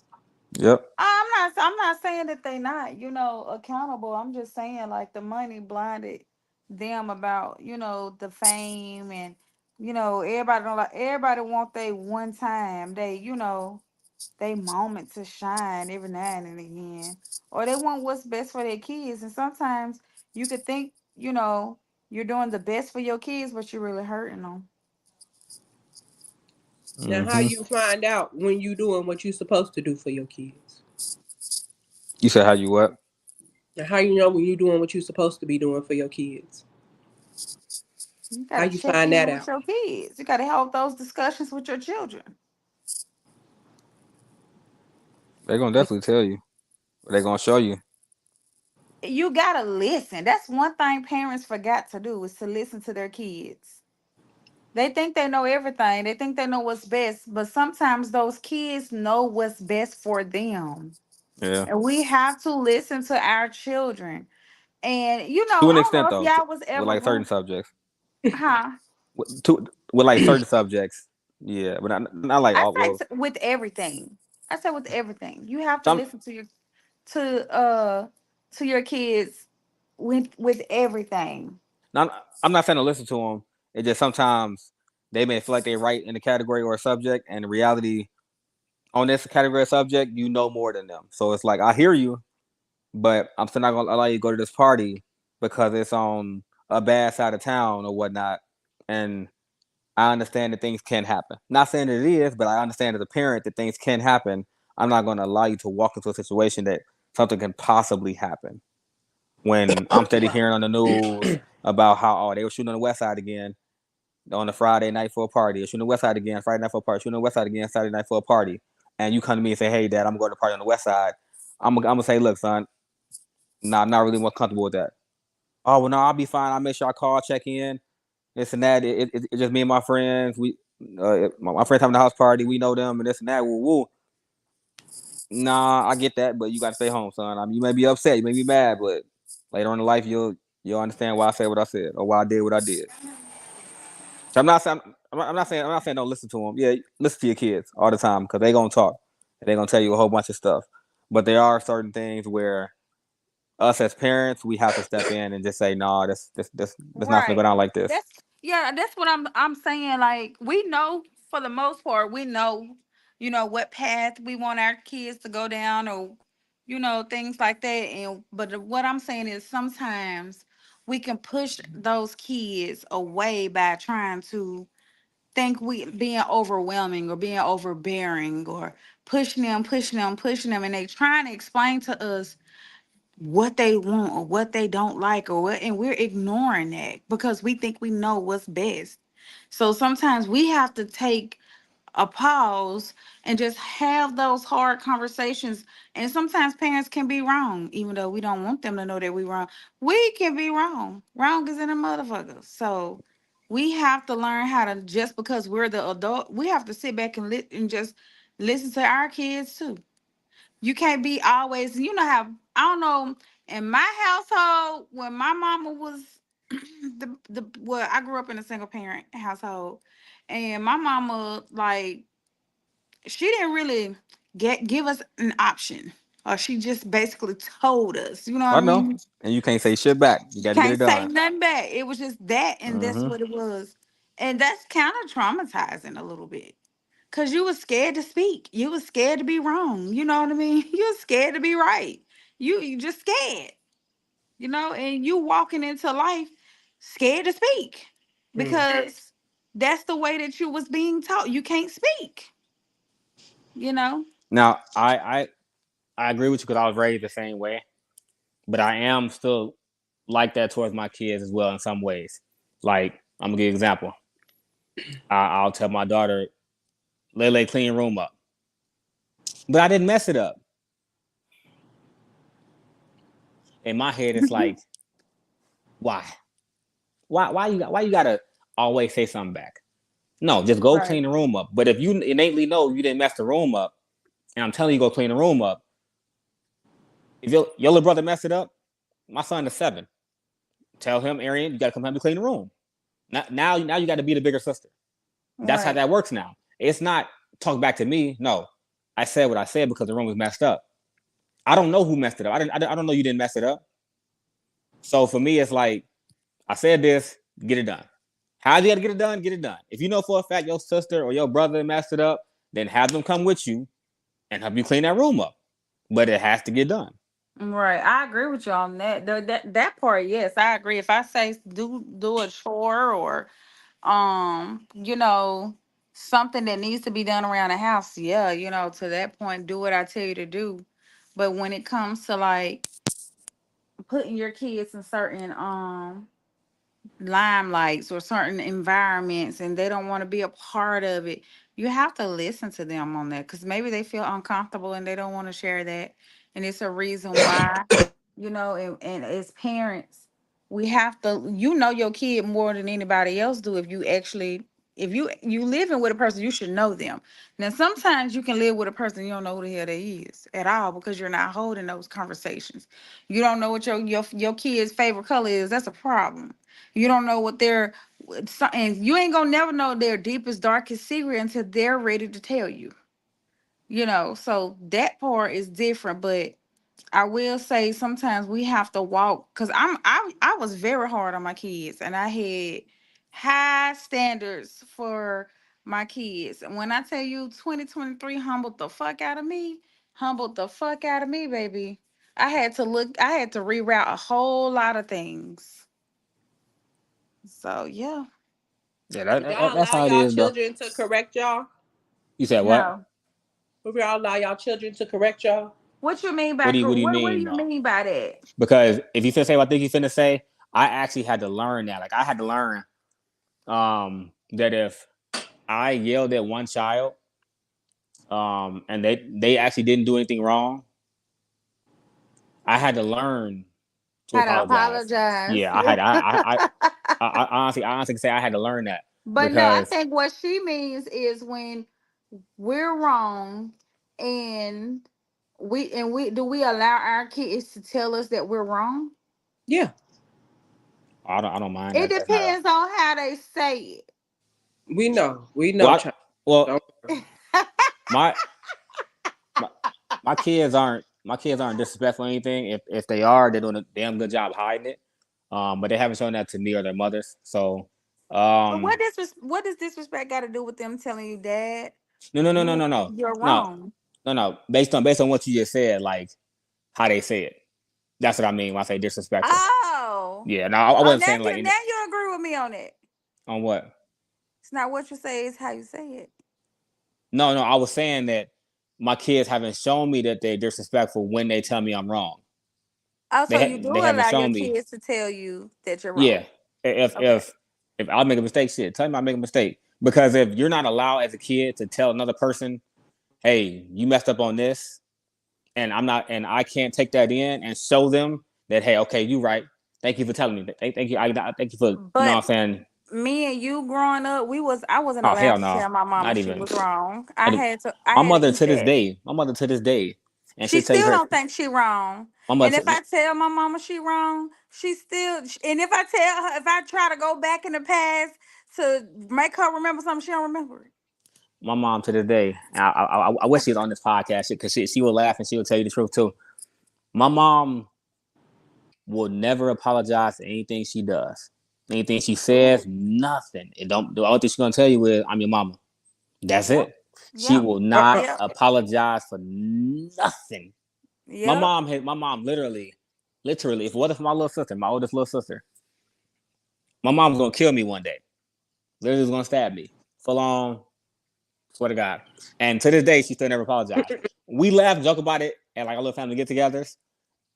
Yep.
I'm not saying that they not, accountable. I'm just saying like the money blinded them about, the fame and everybody don't like everybody want they one time. They moment to shine every now and again. Or they want what's best for their kids. And sometimes you could think, you're doing the best for your kids, but you're really hurting them.
Now, how
Mm-hmm.
you find out when you doing what you supposed to do for your kids?
You said how you what?
Now, how you know when you doing what you supposed to be doing for your kids?
You
How
gotta
you
check
find
in
that
with
out?
your kids. You gotta have those discussions with your children.
They're gonna definitely tell you. They're gonna show you.
You gotta listen. That's one thing parents forgot to do is to listen to their kids. They think they know everything. They think they know what's best, but sometimes those kids know what's best for them.
Yeah.
And we have to listen to our children. And
To
I
an
don't know
extent
if
though,
y'all was
with
ever
like certain
going,
subjects.
huh?
With like certain subjects. Yeah, but not like
I
all. Well,
with everything. I said with everything. You have to
some.
listen to uh to your kids with everything.
Not, I'm not saying to listen to them. It just sometimes they may feel like they right in the category or a subject, and in reality on this category or subject, you know more than them. So it's like I hear you, but I'm still not gonna allow you to go to this party because it's on a bad side of town or whatnot. And I understand that things can happen. Not saying that it is, but I understand as a parent that things can happen. I'm not going to allow you to walk into a situation that something can possibly happen. When I'm steady hearing on the news about how they were shooting on the west side again on a Friday night for a party, or shooting on the west side again Friday night for a party, shooting on the west side again Saturday night for a party, and you come to me and say, "Hey, Dad, I'm going to party on the west side." I'm gonna say, "Look, son, nah, I'm not really more comfortable with that." Oh well, no, I'll be fine. I'll make sure I call, check in, this and that. It's just me and my friends. My friends having a house party. We know them and this and that. Woo woo. Nah, I get that, but you got to stay home, son. I mean, you may be upset, you may be mad, but later on in life, you'll understand why I said what I said or why I did what I did. So I'm not saying I'm not saying don't listen to them. Yeah, listen to your kids all the time because they gonna talk and they gonna tell you a whole bunch of stuff. But there are certain things where us as parents we have to step in and just say, no, this not gonna go
Right.
down like this.
That's yeah, that's what I'm saying. Like we know for the most part, we know what path we want our kids to go down, or things like that. And but what I'm saying is sometimes we can push those kids away by trying to think we being overwhelming or being overbearing, or pushing them, and they trying to explain to us what they want or what they don't like, or what, and we're ignoring that because we think we know what's best. So sometimes we have to take a pause and just have those hard conversations. And sometimes parents can be wrong, even though we don't want them to know that we wrong. We can be wrong. Wrong is in a motherfucker. So we have to learn how to, just because we're the adult, we have to sit back and and just listen to our kids too. You can't be always, how, I don't know, in my household, when my mama was well, I grew up in a single parent household, and my mama, like, she didn't really give us an option, or she just basically told us, you know what
I
I
know.
mean?
And you can't say shit back. You got to get
Can't
it
say
done.
nothing back. It was just that, and that's
Hmm.
what it was. And that's kind of traumatizing a little bit. Cause you was scared to speak. You was scared to be wrong. You know what I mean? You was scared to be right. You just scared, and you walking into life scared to speak
Mm.
because that's the way that you was being taught. You can't speak, you know?
Now, I agree with you because I was raised the same way, but I am still like that towards my kids as well in some ways. Like, I'm gonna give you an example. I'll tell my daughter, Lele, clean your room up, but I didn't mess it up. In my head, it's like, why? Why you gotta always say something back? No, just go
Right.
clean the room up. But if you innately know you didn't mess the room up, and I'm telling you go clean the room up, if your little brother messed it up, my son is 7. Tell him, Arian, you gotta come help me clean the room. Now you got to be the bigger sister. That's how
Right.
that works now. It's not talk back to me. No, I said what I said because the room was messed up. I don't know who messed it up. I don't know you didn't mess it up. So for me, it's like I said this, get it done. How you got to get it done? Get it done. If you know for a fact your sister or your brother messed it up, then have them come with you and help you clean that room up. But it has to get done.
Right. I agree with you on that. That part, yes, I agree. If I say do a chore, or something that needs to be done around the house, yeah, to that point, do what I tell you to do. But when it comes to, like, putting your kids in certain limelights or certain environments, and they don't want to be a part of it, you have to listen to them on that, because maybe they feel uncomfortable and they don't want to share that, and it's a reason why. And as parents, we have to, your kid more than anybody else do. If you actually, if you living with a person, you should know them. Now sometimes you can live with a person, you don't know who the hell they is at all, because you're not holding those conversations. You don't know what your kid's favorite color is. That's a problem. You don't know what and you ain't gonna never know their deepest, darkest secret until they're ready to tell you. So that part is different. But I will say sometimes we have to walk, because I was very hard on my kids, and I had high standards for my kids. And when I tell you 2023 humbled the fuck out of me, baby. I had to reroute a whole lot of things. So yeah.
Yeah,
Would y'all
that's
allow
how it
y'all
is, though.
children to correct y'all?
You said what?
No.
Would y'all allow y'all children to correct y'all?
What you mean by
What do you
what do
mean
you
though?
mean by that?
Because if you finna say what I think you finna say, I actually had to learn that. Like I had to learn that if I yelled at one child, and they actually didn't do anything wrong, I had to learn to
How to
apologize.
apologize.
Yeah, I honestly can say I had to learn that
But no, I
because
think what she means is when we're wrong, and we do we allow our kids to tell us that we're wrong?
Yeah,
I don't mind
It
that. That's not a
depends on how they say
we know. We know,
well.
child.
Well,
Don't worry.
it.
my my my kids aren't disrespectful or anything. If they are, they're doing a damn good job hiding it. But they haven't shown that to me or their mothers. So
But
um
what does disrespect got to do with them telling you, Dad?
No, no, no, no,
You
no, no,
you're
no,
wrong.
no. Based on what you just said, like how they say it. That's what I mean when I say disrespectful.
Oh.
Yeah, no, I
Oh,
wasn't saying like
now you agree with me on it.
on what.
It's not what you say, it's how you say it.
No, no, I was saying that my kids haven't shown me that they're disrespectful when they tell me I'm wrong.
Oh, so you do
They haven't
allow your
shown me.
kids to tell you that you're
Yeah,
wrong.
if
Okay.
if if I make a mistake, shit, tell me I make a mistake. Because if you're not allowed as a kid to tell another person, hey, you messed up on this, and I'm not, and I can't take that in and show them that, hey, okay, you right. Thank you for telling me. Thank you. I thank you for, you know what
But
I'm saying.
me and you growing up, I wasn't
Oh
allowed
hell
to
no,
tell my mama
not
she
even.
was wrong.
Not even.
I
My
had to
mother
eat
to this
that.
day. My mother to this day, and
She
she tell you
still
her.
don't think she wrong.
My
And if
mother.
I tell my mama she wrong, she still and if I tell her if I try to go back in the past to make her remember something, she don't remember it.
My mom to this day. I wish she was on this podcast because she will laugh and she will tell you the truth too. My mom will never apologize for anything she does. Anything she says,
Good.
nothing. It don't. The only thing she's gonna tell you is, "I'm your mama." That's
Yep.
it. She
Yep.
will not
Uh-uh.
Yep.
apologize for nothing.
Yep.
My mom literally, if what if my little sister, my oldest little sister, my mom's gonna kill me one day. Literally was gonna stab me. Full on, swear to God. And to this day, she still never apologized. We laugh, joke about it, and like our little family get-togethers,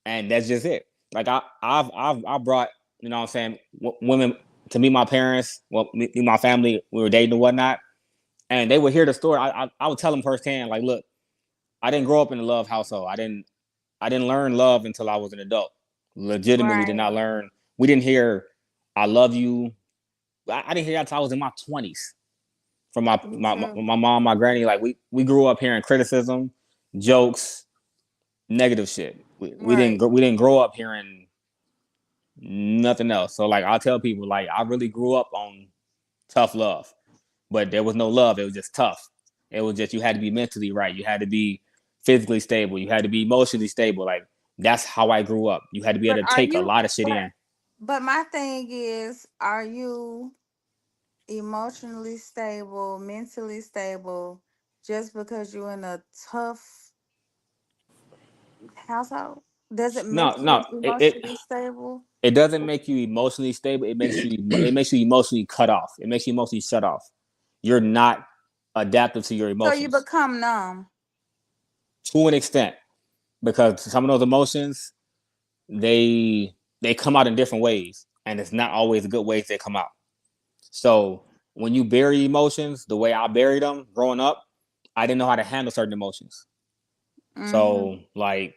and that's just it. Like I brought, you know what I'm saying, women to meet my parents, well, meet my family. We were dating and whatnot, and they would hear the story. I would tell them firsthand, like, look, I didn't grow up in a love household. I didn't learn love until I was an adult. Legitimately, did not
Right.
learn. We didn't hear "I love you." I didn't hear that until I was in my 20s from
Me too.
my mom, my granny. Like we grew up hearing criticism, jokes, negative shit.
Right.
We didn't grow up hearing nothing else. So like I tell people, like I really grew up on tough love, but there was no love. It was just tough. It was just you had to be mentally right. You had to be physically stable. You had to be emotionally stable. Like that's how I grew up. You had to be
But
able to take a lot of shit in.
but my thing is, are you emotionally stable, mentally stable, just because you're in a tough household? Does it
No,
make you
no,
emotionally stable?
it doesn't make you emotionally stable. It makes you emotionally cut off. It makes you emotionally shut off. You're not adaptive to your
So you
emotions
become numb.
to an extent because some of those emotions they come out in different ways, and it's not always the good ways they come out. So when you bury emotions the way I buried them growing up, I didn't know how to handle certain emotions.
Hmm.
So like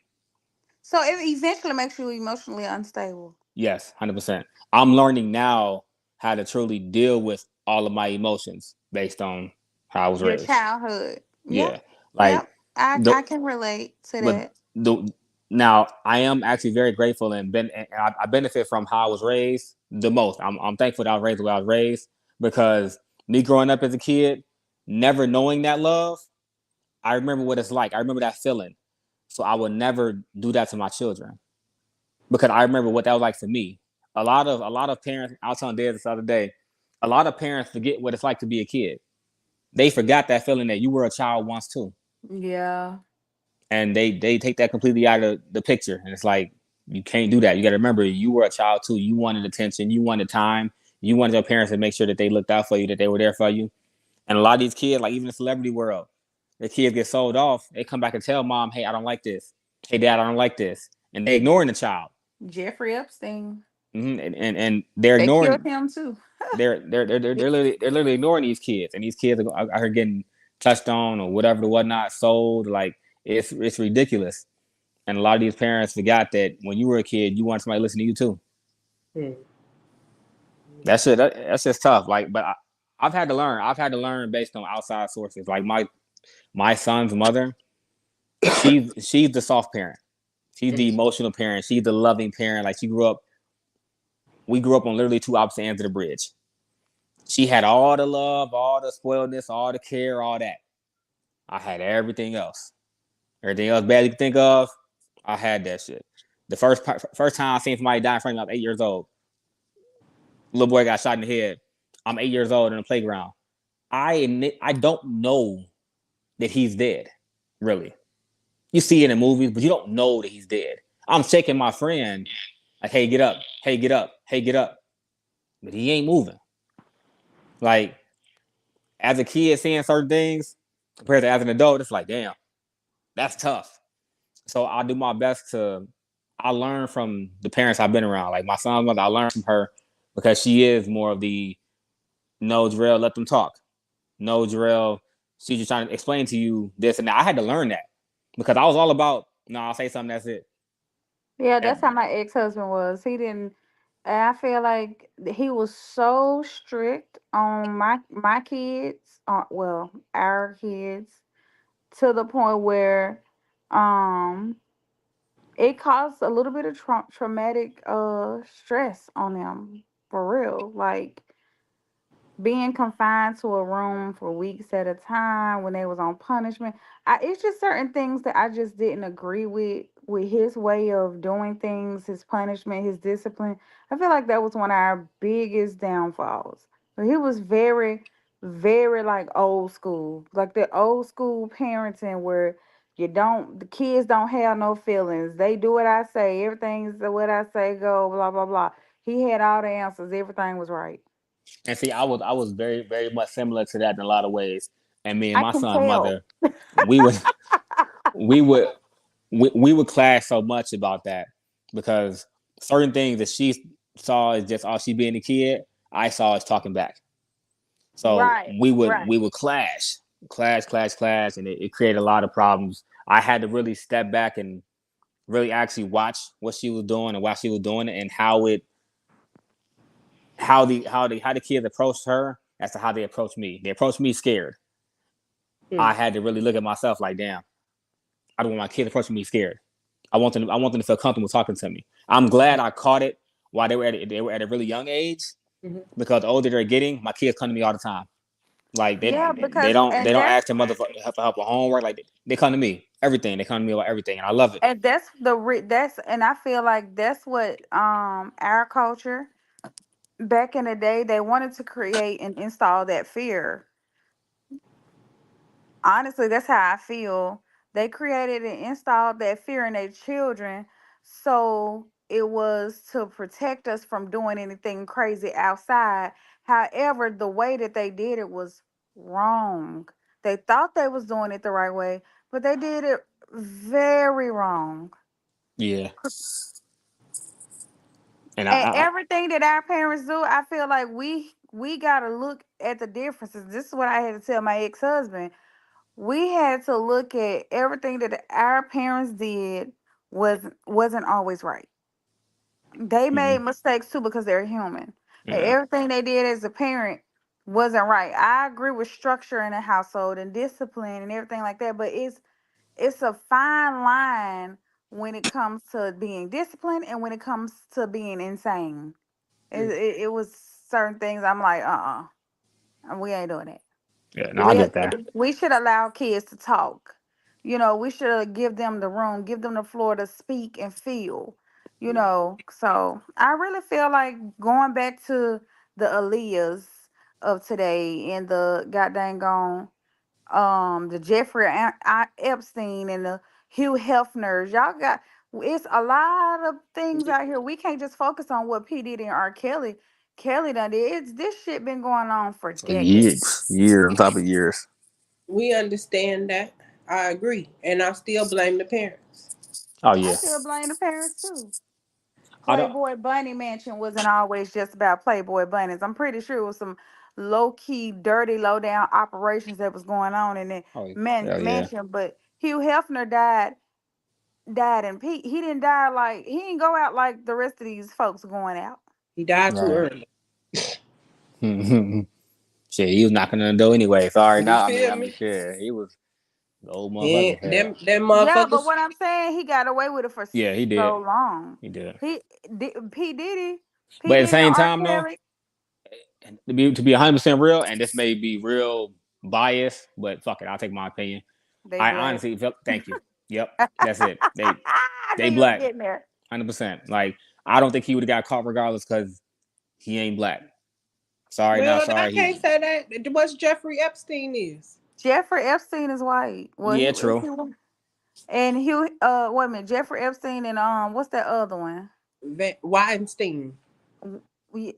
So it eventually makes you emotionally unstable.
yes, 100%. I'm learning now how to truly deal with all of my emotions based on how I was
Your
raised.
childhood. Yep.
Yeah, like
Yep.
the
I can relate to
but
that.
the now I am actually very grateful and I benefit from how I was raised the most. I'm thankful that I was raised the way I was raised because me growing up as a kid, never knowing that love, I remember what it's like. I remember that feeling. So I would never do that to my children because I remember what that was like for me. A lot of parents. I was telling Dad this other day. A lot of parents forget what it's like to be a kid. They forgot that feeling that you were a child once too,
Yeah.
and they take that completely out of the picture. And it's like you can't do that. You got to remember you were a child too. You wanted attention. You wanted time. You wanted your parents to make sure that they looked out for you, that they were there for you. And a lot of these kids, like even the celebrity world, the kids get sold off. They come back and tell mom, "Hey, I don't like this. Hey, dad, I don't like this," and they ignoring the child.
Jeffrey Epstein.
And they're
They killed
ignoring
him too.
they're literally ignoring these kids, and these kids are getting touched on or whatever the whatnot sold. Like it's ridiculous. And a lot of these parents forgot that when you were a kid, you wanted somebody to listen to you too.
Hmm.
That's just tough. Like, but I've had to learn. I've had to learn based on outside sources. Like my son's mother, she's the soft parent. She's the
Mhm.
emotional parent. She's the loving parent. Like she grew up. We grew up on literally two opposite ends of the bridge. She had all the love, all the spoiledness, all the care, all that. I had everything else. Everything else bad you can think of, I had that shit. The first time I seen somebody die in front of me, I was 8 years old. Little boy got shot in the head. I'm 8 years old in the playground. I don't know. that he's dead. Really, you see it in movies, but you don't know that he's dead. I'm shaking my friend like, "Hey, get up! Hey, get up! Hey, get up!" But he ain't moving. Like as a kid, seeing certain things compared to as an adult, it's like, damn, that's tough. So I do my best to. I learn from the parents I've been around. Like my son's mother, I learned from her because she is more of the no, Jarrell, let them talk. No, Jarrell, she's just trying to explain to you this and that. I had to learn that because I was all about, no, I'll say something, that's it.
Yeah,
And,
that's how my ex-husband was. He didn't and I feel like he was so strict on my kids, well, our kids, to the point where um it caused a little bit of traumatic stress on them, for real. Like being confined to a room for weeks at a time when they was on punishment. It's just certain things that I just didn't agree with his way of doing things, his punishment, his discipline. I feel like that was one of our biggest downfalls. But he was very, very like old school, like the old school parenting where the kids don't have no feelings. They do what I say. Everything's what I say go, blah, blah, blah. He had all the answers. Everything was right.
and see, I was very, very much similar to that in a lot of ways. And me and
I
my
can
son's
tell.
mother, we would we would we would clash so much about that because certain things that she saw as just she being a kid, I saw as talking back. So
Right,
we would
right.
we would clash, and it created a lot of problems. I had to really step back and really actually watch what she was doing and why she was doing it and how the kids approached her as to how they approached me. They approached me scared. I
Mm.
had to really look at myself like, damn, I don't want my kids approaching me scared. I want them to feel comfortable talking to me. I'm glad I caught it while they were at a really young age
Mhm.
because the older they're getting, my kids come to me all the time. Like
Yeah,
they
because
don't they
and
don't
that's
ask their mother for help with homework. Like they come to me everything. They come to me about everything, and I love it.
and that's that's and I feel like that's what our culture back in the day they wanted to create and install that fear. Honestly, that's how I feel. They created and installed that fear in their children, so it was to protect us from doing anything crazy outside. However, the way that they did it was wrong. They thought they was doing it the right way, but they did it very wrong.
Yeah, and
And everything that our parents do, I feel like we gotta look at the differences. This is what I had to tell my ex-husband. We had to look at everything that our parents did wasn't always right. They made
mm-hmm,
mistakes too because they're human. And
yeah,
everything they did as a parent wasn't right. I agree with structure in a household and discipline and everything like that, but it's a fine line when it comes to being disciplined and when it comes to being insane.
Mm.
It was certain things I'm like, we ain't doing it.
yeah. No, I
We
get that.
we should allow kids to talk. We should give them the room, give them the floor to speak and feel. So I really feel like going back to the Aaliyahs of today and the goddamn gone the Jeffrey Epstein and the Hugh Hefners. Y'all got it's a lot of things out here. We can't just focus on what P Diddy and R. Kelly done did. It's this shit been going on for
For
decades.
years on top of years.
We understand that. I agree. And I still blame the parents.
Oh
I
yeah,
still blame the parents too.
I don't.
Playboy Bunny Mansion wasn't always just about Playboy Bunnies. I'm pretty sure it was some low key, dirty, low down operations that was going on in the
Oh hell yeah,
mansion. But Hugh Hefner died and he didn't die like he didn't go out like the rest of these folks going out.
He died too
right.
early.
Shit, he was knocking on the door anyway. Sorry,
You
now I mean,
feel
I mean,
me?
shit, he was the old
Yeah,
motherfucker. Hell,
them
Yeah, but
motherfuckers.
what I'm saying, he got away with it for
yeah, he
so
did,
long.
he did.
He P Diddy, P
But at the
Diddy and
same
R.
time, though,
Kelly,
and to be 100% real, and this may be real biased, but fuck it, I'll take my opinion.
they
I
black.
honestly felt. Thank you. Yep, that's it. They
I knew
they
you was
black,
getting there.
100%. Like I don't think he would have got caught regardless because he ain't black. Sorry, not
Well, I
sorry.
can't say that. What's Jeffrey Epstein is?
Jeffrey Epstein is white. Well, he
Yeah,
was.
true.
And wait a minute, Jeffrey Epstein and what's that other one?
Weinstein.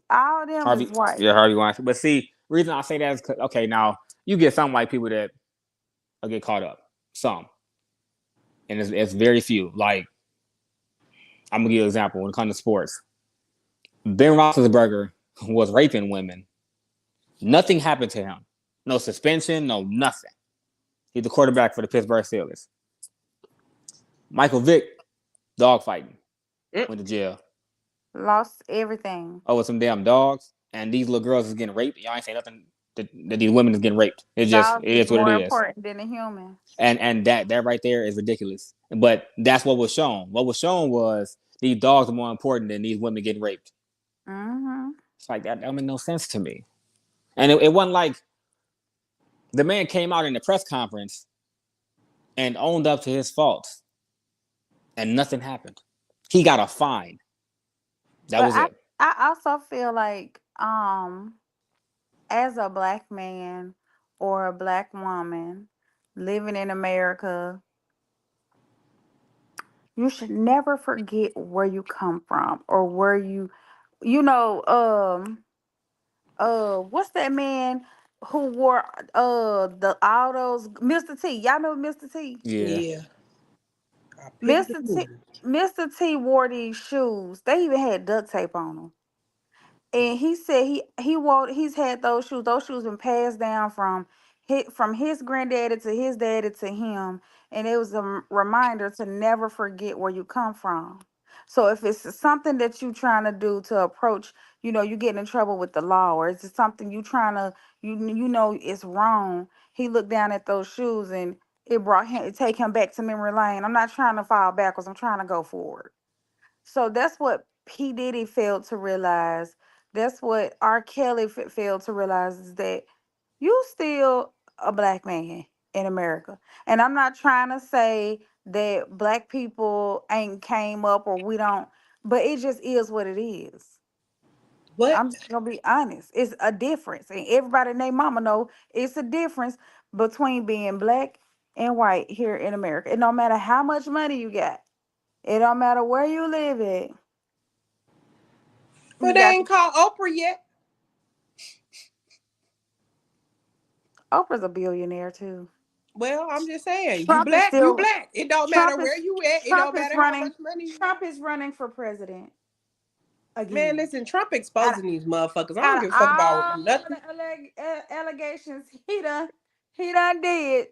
All of them is
Harvey,
white.
yeah, Harvey Weinstein. But see, reason I say that is 'cause- okay. Now you get some white people that get caught up, some, and it's very few. Like I'm gonna give you an example when it comes to sports. Ben Roethlisberger was raping women. Nothing happened to him. No suspension, no nothing. He's the quarterback for the Pittsburgh Steelers. Michael Vick, dog fighting,
Mm.
went to jail
Lost everything.
over some damn dogs. And these little girls is getting raped. Y'all ain't say nothing that these women is getting raped.
Dog
It
is
is what it
more
is.
important than a human.
And that right there is ridiculous. But that's what was shown. What was shown was these dogs are more important than these women getting raped.
Mm-hmm.
It's like that don't make no sense to me. And it wasn't like the man came out in the press conference and owned up to his faults, and nothing happened. He got a fine. That
But
was
I
it.
I also feel like as a black man or a black woman living in America, you should never forget where you come from or where you know what's that man who wore the all those Mr. T. Y'all know Mr. T?
Yeah.
Yeah, I pity the
Mr. T
fool.
Mr. T wore these shoes. They even had duct tape on them. And he said he's had those shoes. Those shoes been passed down from his granddaddy to his daddy to him, and it was a reminder to never forget where you come from. So if it's something that you trying to do to approach, you getting in trouble with the law, or it's just something you trying to you know it's wrong. He looked down at those shoes and it take him back to memory lane. I'm not trying to fall backwards. I'm trying to go forward. So that's what P. Diddy failed to realize. That's what R. Kelly failed to realize is that you still a black man in America. And I'm not trying to say that black people ain't came up or we don't, but it just is what it is.
What?
I'm just gonna be honest. It's a difference. And everybody and their mama know it's a difference between being black and white here in America. It don't matter how much money you got. It don't matter where you live at.
Well,
You
they
got
ain't called Oprah yet.
Oprah's a billionaire too.
Well, I'm just saying, you
Trump is
black, you
still
black. It don't matter
Trump
where
is
you at. It
Trump
don't
is
matter how
running
much money you got.
Trump is running for president
Man,
again.
listen, Trump
Out of,
exposing these motherfuckers. I don't
out of
give a fuck about
all
nothing.
the allegations he done did.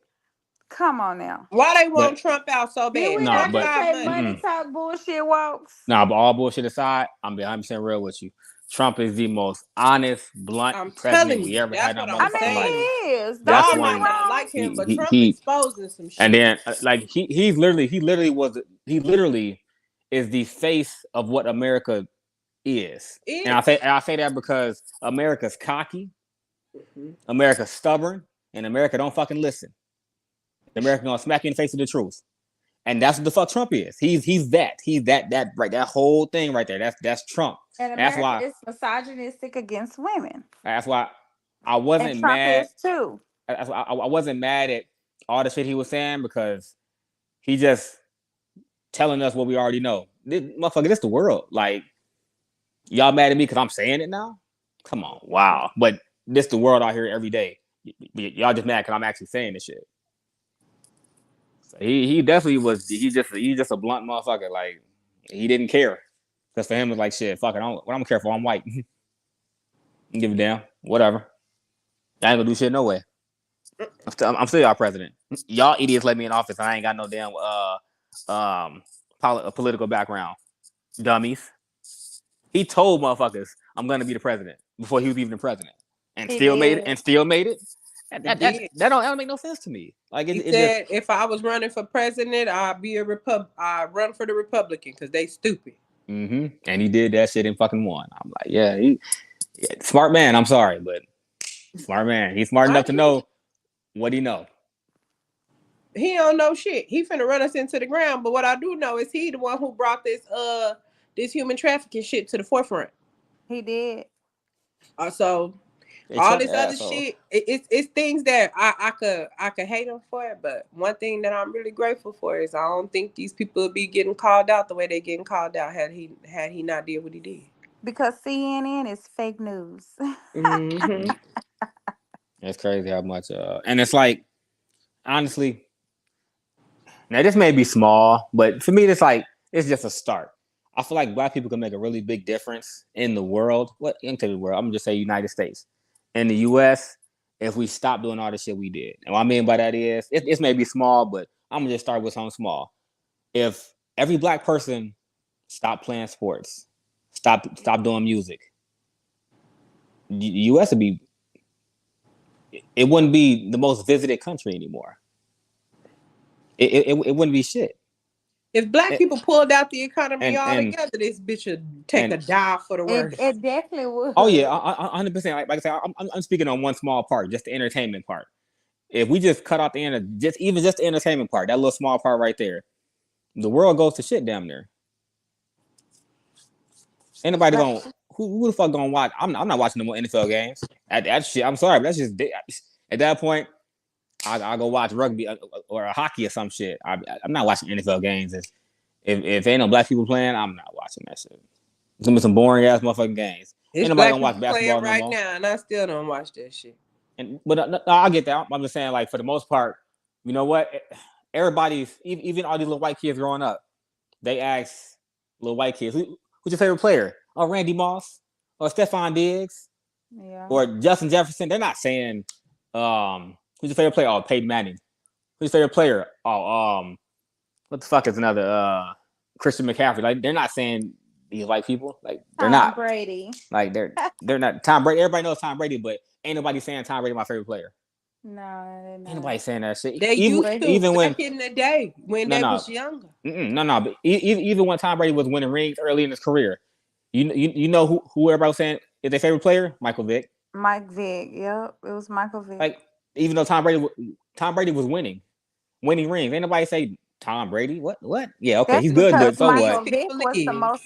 Come on now.
Why they
But
want Trump out so
Did
bad?
we
no,
not
but
just
35
say
money.
money
mm-mm.
talk bullshit walks?
Nah, but all bullshit aside, I'm being 100% real with you. Trump is the most honest, blunt
I'm
president
telling
we
you,
ever had
that's
in our
what I'm
I
motherfucking
mean
life.
saying.
he is. Don't
That's
Y'all
get me
might
one.
not
wrong.
like him, but Trump
He
exposing some
and
shit.
then like he literally is the face of what America is.
Is.
And I say that because America's cocky,
Mhm.
America's stubborn, and America don't fucking listen. America gonna smack you in the face of the truth. And that's what the fuck Trump is. He's that right. That whole thing right there. That's Trump.
And
And
America is misogynistic against women.
that's why I
And
wasn't
Trump
mad.
is too.
I wasn't mad at all the shit he was saying because he just telling us what we already know. This, motherfucker, this the world. Like y'all mad at me because I'm saying it now? Come on, wow. But this the world out here every day. Y'all just mad because I'm actually saying this shit. So he definitely was. He just a blunt motherfucker. Like he didn't care because for him it was like shit. Fuck it. What I'm care for? I'm white. Don't give a damn. Whatever. I ain't gonna do shit no way. I'm still y'all president. Y'all idiots let me in office. I ain't got no damn um political background. Dummies. He told motherfuckers I'm gonna be the president before he was even the president, and
He
still made it.
did.
And still made it.
He did.
That don't make no sense to me. Like
He
it just
said if I was running for president, I run for the Republican because they stupid.
And he did that shit and fucking won. I'm like, yeah, smart man. I'm sorry, but smart man. He's smart
I
enough to
agree.
know what he know.
He don't know shit. He finna run us into the ground. But what I do know is he the one who brought this human trafficking shit to the forefront.
He did.
So
They
All
truck
this other
asshole.
shit, it's things that I could hate them for it, but one thing that I'm really grateful for is I don't think these people would be getting called out the way they getting called out had he not did what he did.
Because CNN is fake news.
Hmm.
It's crazy how much and it's like honestly, now this may be small, but for me it's like it's just a start. I feel like black people can make a really big difference in the world. What into the world? I'm gonna just say United States. In the US, if we stop doing all the shit we did. And what I mean by that is it may be small, but I'm gonna just start with something small. If every black person stopped playing sports, stop doing music, the US would be it wouldn't be the most visited country anymore. It wouldn't be shit.
If black
It,
people pulled out the economy
and
all
and
together, this bitch would take
and
a dive for the
It
worst.
it definitely
oh yeah,
would.
100%. Like I said, I'm speaking on one small part, just the entertainment part. If we just cut out the end, just the entertainment part, that little small part right there, the world goes to shit damn near. Ain't nobody
Like,
going. Who the fuck gonna watch? I'm not watching no more NFL games. That shit. I'm sorry, but that's just at that point. I go watch rugby or hockey or some shit. I'm not watching NFL games. If ain't no black people playing, I'm not watching that shit. It's gonna be some boring ass motherfucking games. Ain't
It's
nobody
black
gonna watch
people playing
basketball no
right
more.
now, and I still don't watch that shit.
And but I get that. I'm just saying, like for the most part, you know what? Everybody's even all these little white kids growing up. They ask little white kids, who's your favorite player? Oh, Randy Moss or Stephon Diggs
yeah.
or Justin Jefferson. They're not saying, who's your favorite player? Oh, Peyton Manning. Who's your favorite player? Oh, what the fuck is another Christian McCaffrey? Like they're not saying these white people. Like they're
Tom
not.
Brady.
Like they're not Tom Brady. Everybody knows Tom Brady, but ain't nobody saying Tom Brady my favorite player.
No, they're
Ain't nobody
not.
saying that shit.
They
Even
used
But
to
even when
back in the day when
no
they
no
was younger.
no. But even when Tom Brady was winning rings early in his career, you know who everybody was saying is their favorite player? Michael Vick.
Mike Vick, yep, it was Michael Vick.
Like even though Tom Brady was winning rings, ain't nobody say Tom Brady. What? Yeah, okay,
That's
he's good,
because
but so
These
what?
Michael Vick
people
was the
is.
most.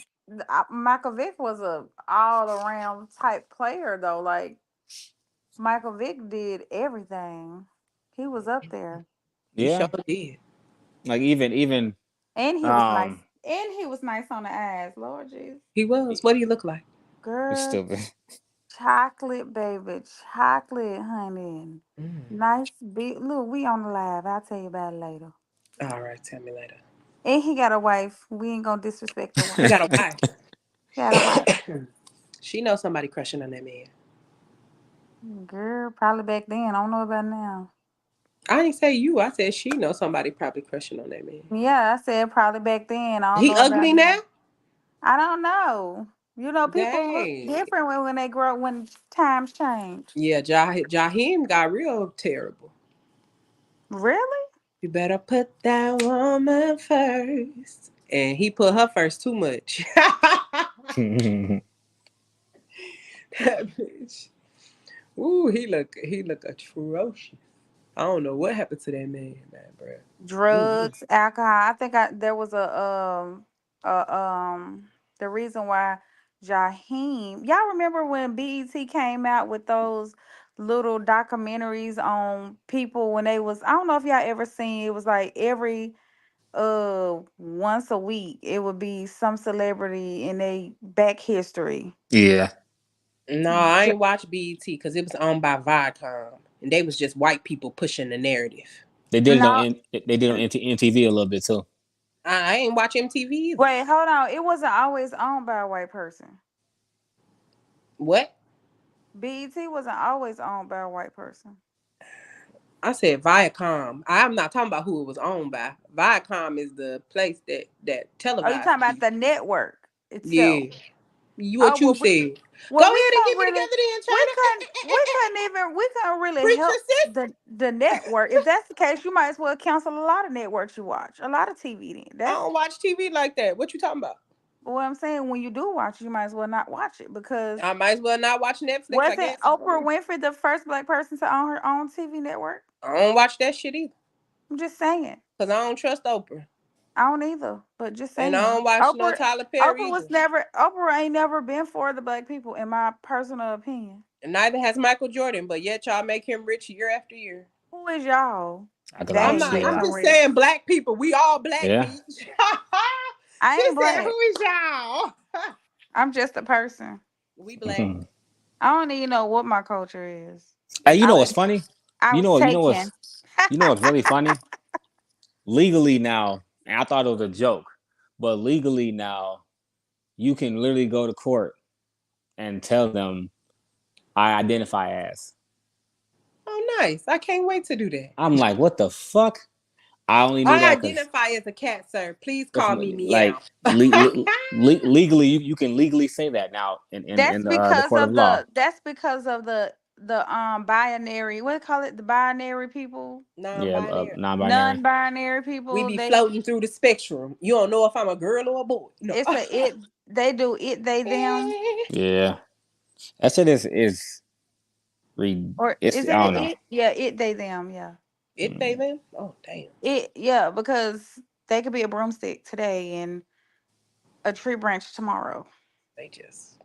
Michael Vick was a all around type player though. Like Michael Vick did everything. He was up there,
He sure
Yeah,
did.
like even
and he was nice.
um,
And he was nice on the eyes. Lord jeez,
He was. What do you look like?
he's
girl,
stupid.
chocolate baby, chocolate honey,
Mm.
nice big. Look, we on the live. I'll tell you about it later.
All right, tell me later.
And he got a wife. We ain't gonna disrespect the
He
wife.
got a wife.
He got a wife.
She knows somebody crushing on that man.
Girl, probably back then. I don't know about now.
I didn't say you. I said she knows somebody probably crushing on that man.
Yeah, I said probably back then. I don't
He
know about
ugly
now.
now?
I don't know. You know, people look
Dang.
different when they grow when times change.
Yeah, Jahim got real terrible.
Really?
You better put that woman first. And he put her first too much. That bitch. Ooh, he look atrocious. I don't know what happened to that man, bro. Ooh.
Drugs, alcohol. I think there was the reason why Jaheim. Y'all remember when BET came out with those little documentaries on people when they was I don't know if y'all ever seen it was like every once a week it would be some celebrity in a back history.
Yeah,
No, I ain't watched BET because it was owned by Viacom, and they was just white people pushing the narrative.
they did it on
No,
they did it on MTV a little bit too.
I ain't watch MTV either.
wait, hold on. It wasn't always owned by a white person.
What?
BET wasn't always owned by a white person.
I said Viacom. I'm not talking about who it was owned by. Viacom is the place that
Oh, you
televised
talking about
BET.
the network itself?
Yeah, you
Oh
what you
well,
said. Go
well we
ahead and
couldn't
get me
really,
together then, China.
we couldn't really
Preacher
help
sis.
the network. If that's the case, you might as well cancel a lot of networks you watch, a lot of TV. Then
I
that's
don't watch TV like that. What you talking about?
what I'm saying. When you do watch, you might as well not watch it because
I might as well not watch Netflix, I
wasn't
guess. I don't
Oprah
know.
Winfrey the first black person to own her own TV network?
I don't watch that shit either.
I'm just saying.
Because I don't trust Oprah.
I don't either, but just
And I
saying.
don't watch no Tyler Perry either.
Oprah ain't never been for the black people, in my personal opinion.
And neither has Michael Jordan, but yet y'all make him rich year after year.
Who is y'all
Cause I
I'm
that
was
not.
makes
I'm
yeah
them
just
rich?
saying, black people. We all black,
yeah.
bitch.
I
She
ain't
said,
black.
"Who is y'all?"
I'm just a person.
We black.
I don't even know what my culture is.
Hey, you
I
know
was
what's funny?
I was
You know
taken.
what's really funny? Legally now, and I thought it was a joke, but legally now, you can literally go to court and tell them I identify as.
Oh, nice. I can't wait to do that.
I'm like, what the fuck? I only knew
I
that because
identify as a cat, sir. Please call me
like
Meow.
legally, you can legally say that now in the court of law.
That's because of the binary, what do you call it? The binary people,
Yeah,
Non-binary.
non-binary.
non-binary
We
people.
be
They
floating through the spectrum. You don't know if I'm a girl or a boy. No.
it's a it they do it they them,
Yeah, that shit is
or
it's
is
I
it
don't know.
it? Yeah, it they them. Yeah,
It they
Mm.
them? Oh damn.
yeah, because they could be a broomstick today and a tree branch tomorrow.
They just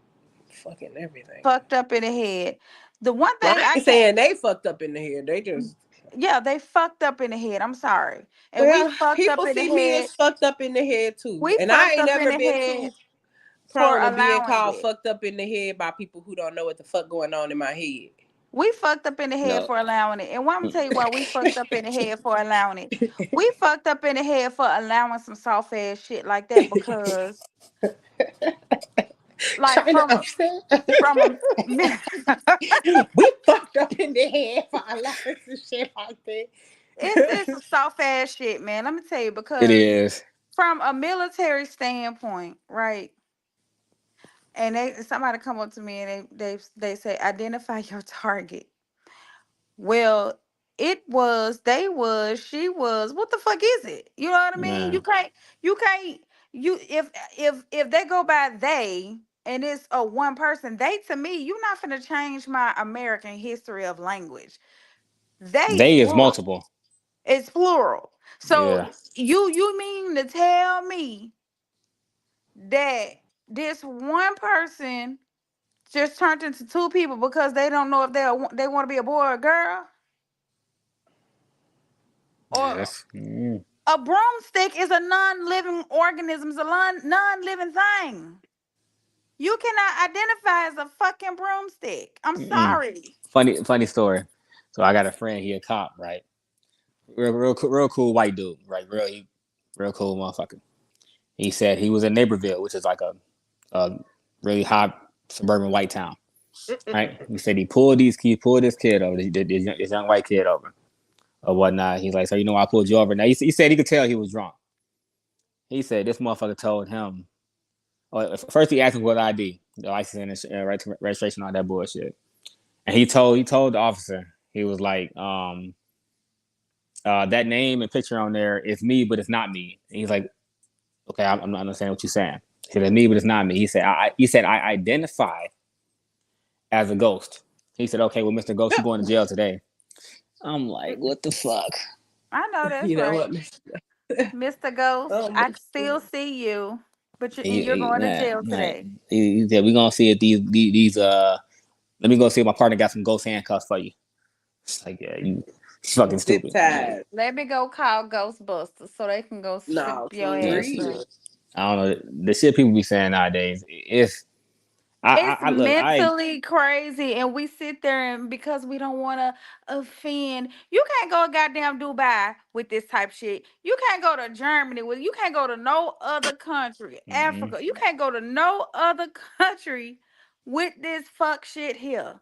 fucking everything.
Fucked up in the head. The one
Well,
thing
I
I
ain't
can't.
saying they fucked up in the head. They just
Yeah, they fucked up in the head. I'm sorry. And we
well,
fucked up
people
in the
see me
head.
as fucked up in the head too.
We
And I
fucked
ain't
up in
never
the
been
head
too
for
prone to being
allowing
called
it.
fucked up in the head by people who don't know what the fuck going on in my head.
We fucked up in the head
No.
for allowing it. And why I'm gonna tell you why we fucked up in the head for allowing it. We fucked up in the head for allowing some soft ass shit like that because like
Trying to upset.
from a
We fucked up in the head for allowing some shit like
it's
that.
some soft ass shit, man. Let me tell you,
It
because
is.
from a military standpoint, right? And somebody come up to me and they say identify your target. Well, it was, they was, she was. What the fuck is it? You know what I mean?
Man,
You can't, you if they go by they and it's a one person, they to me, you're not gonna change my American history of language. They is
they is
plural.
multiple.
It's plural. So
Yeah,
you mean to tell me that this one person just turned into two people because they don't know if they want to be a boy or a girl?
yeah.
Or
That's
a broomstick is a non-living organism, it's a non-living thing. You cannot identify as a fucking broomstick. I'm
mm-mm.
sorry.
Funny story. So I got a friend. He a cop, right? Real cool white dude, right? Real cool motherfucker. He said he was in Naperville, which is like a really hot suburban white town, right? He said he pulled this kid over, this young white kid over or whatnot. He's like, so you know why I pulled you over? Now he said he could tell he was drunk. He said this motherfucker told him. First he asked him what ID, the license and registration, all that bullshit. And he told the officer, he was like, that name and picture on there is me, but it's not me. And he's like, okay, I'm not understanding what you're saying. He said, me, but it's not me. He said, I identify as a ghost. He said, okay, well, Mr. Ghost, you're going to jail today. I'm like, what the fuck?
I know that's
You know
right.
what, Miss?
Mr. Ghost,
Oh my
I can still
god.
see you, but you're going to jail today.
He said, we gonna see if these let me go see if my partner got some ghost handcuffs for you. It's like, yeah, you
Some
fucking
zip
stupid.
ties.
Let me go call Ghostbusters so they can go strip
No,
your
for
Yeah,
ass up.
real.
I don't know the shit people be saying nowadays. It's
It's
I look
mentally crazy, and we sit there and because we don't want to offend. You can't go goddamn Dubai with this type shit. You can't go to Germany with. You can't go to no other country,
mm-mm.
Africa. You can't go to no other country with this fuck shit here.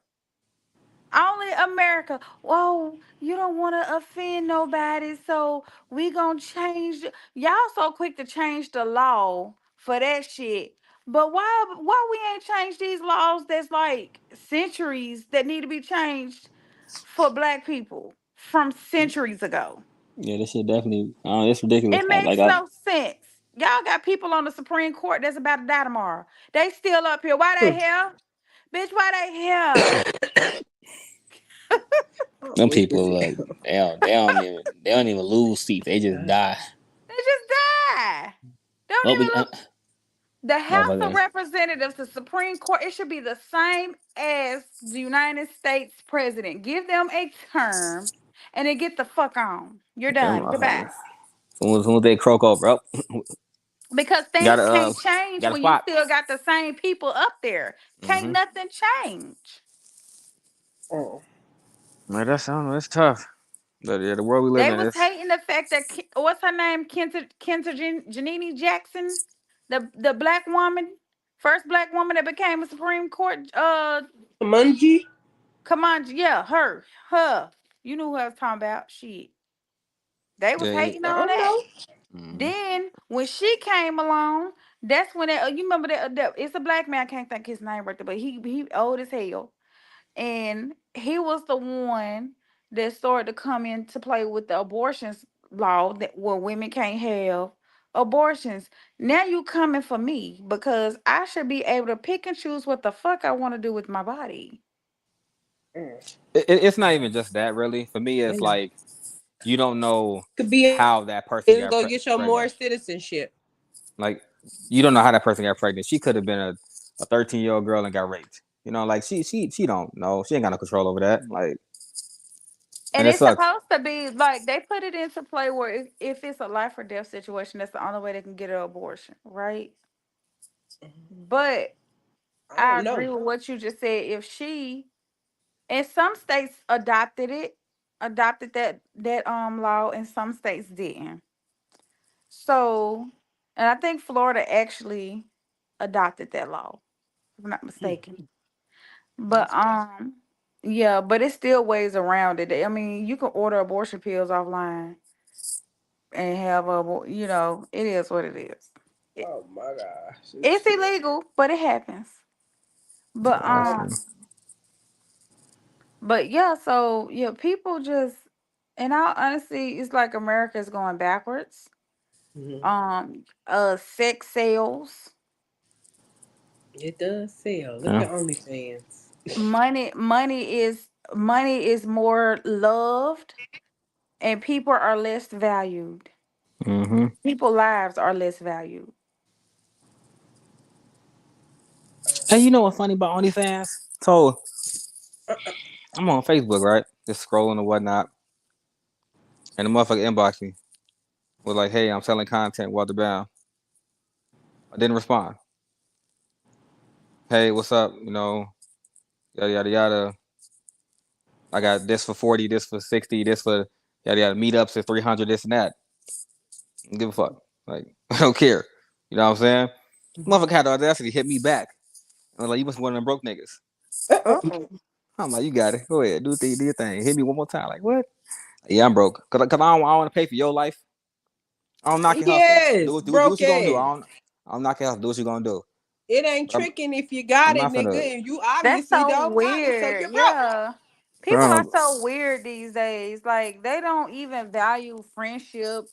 Only America. Whoa, you don't want to offend nobody, so we gonna change. Y'all so quick to change the law for that shit. But why we ain't changed these laws that's like centuries that need to be changed for black people from centuries ago?
Yeah, this shit definitely. It's
It
ridiculous.
makes no sense. Y'all got people on the Supreme Court that's about to die tomorrow. They still up here. Why they here? Bitch, why they here?
I'm
Them
weak as
people,
hell.
they don't even lose seats. They just die.
They just lie. Don't
Oh,
even
we
look. The House of
motherfucker.
Representatives, the Supreme Court, it should be the same as the United States president. Give them a term and then get the fuck on. You're
Them
done.
motherfuckers.
Goodbye.
Soon as they croak over, oh,
Because
gotta
things can't change
gotta
when you
swap.
still got the same people up there. Can't
Mm-hmm.
nothing change.
Mm.
Man, that's I don't know. It's tough. But yeah, the world we live
They
in
was
is.
hating the fact that what's her name, Janini Jackson, the black woman, first black woman that became a Supreme Court.
Mungie.
Come on, yeah, her. You knew who I was talking about. Shit, they was
Yeah.
hating
I
on
don't
that.
know.
Mm-hmm.
Then when she came along, that's when you remember that it's a black man. I can't think his name right there, but he old as hell, and he was the one that started to come into play with the abortions law that where women can't have abortions. Now you coming for me because I should be able to pick and choose what the fuck I want to do with my body.
Mm.
It's not even just that, really. For me, it's
Yeah.
like you don't know
Could be a
how that
reason
person
to
got
go get your more
pregnant.
citizenship.
Like you don't know how that person got pregnant. She could have been a 13-year-old girl and got raped. You know, like she don't know. She ain't got no control over that. Like, and
And
it
it's
sucks.
supposed to be like they put it into play where if it's a life or death situation, that's the only way they can get an abortion, right? But
I
I
don't
agree
know.
with what you just said. If she, and some states adopted it, adopted that law, and some states didn't. So, and I think Florida actually adopted that law, if I'm not
Hmm.
mistaken. But
That's crazy.
yeah, but it's still ways around it. I mean, you can order abortion pills offline and have it is what it is. It,
Oh my gosh, it's
it's
too much.
illegal, but it happens. But
Yeah, that's
Oh.
true.
yeah, so yeah, people just, in all honesty, it's like America's going backwards.
Mhm.
Sex sales,
It does sell. Look
Yeah.
at OnlyFans.
money is more loved, and people are less valued.
Mm-hmm.
People lives are less valued.
Hey, you know what's funny about OnlyFans? So I'm on Facebook, right? Just scrolling and whatnot, and the motherfucker inboxed me was like, "Hey, I'm selling content, Walter Bound." I didn't respond. Hey, what's up? You know, yada yada yada. I got this for 40, this for 60, this for yada yada. Meetups at 300, this and that. I don't give a fuck. Like I don't care. You know what I'm saying? Motherfucker had the audacity to hit me back. I was like, you must be one of them broke niggas.
Oh,
I'm like, you got it. Go ahead, do your thing. Hit me one more time. Like what? Yeah, I'm broke. Cause I don't want to pay for your life. I don't knock your hustle.
Yes,
Do
broke
what you gonna do.
ass.
I don't knock your hustle. Do what you gonna do.
It ain't
But
tricking if you
I'm
got it,
not
nigga,
finna.
and you
that's
obviously
so
don't got it, so
weird.
you're broke.
Yeah. People are
Bro,
so weird these days. Like they don't even value friendship.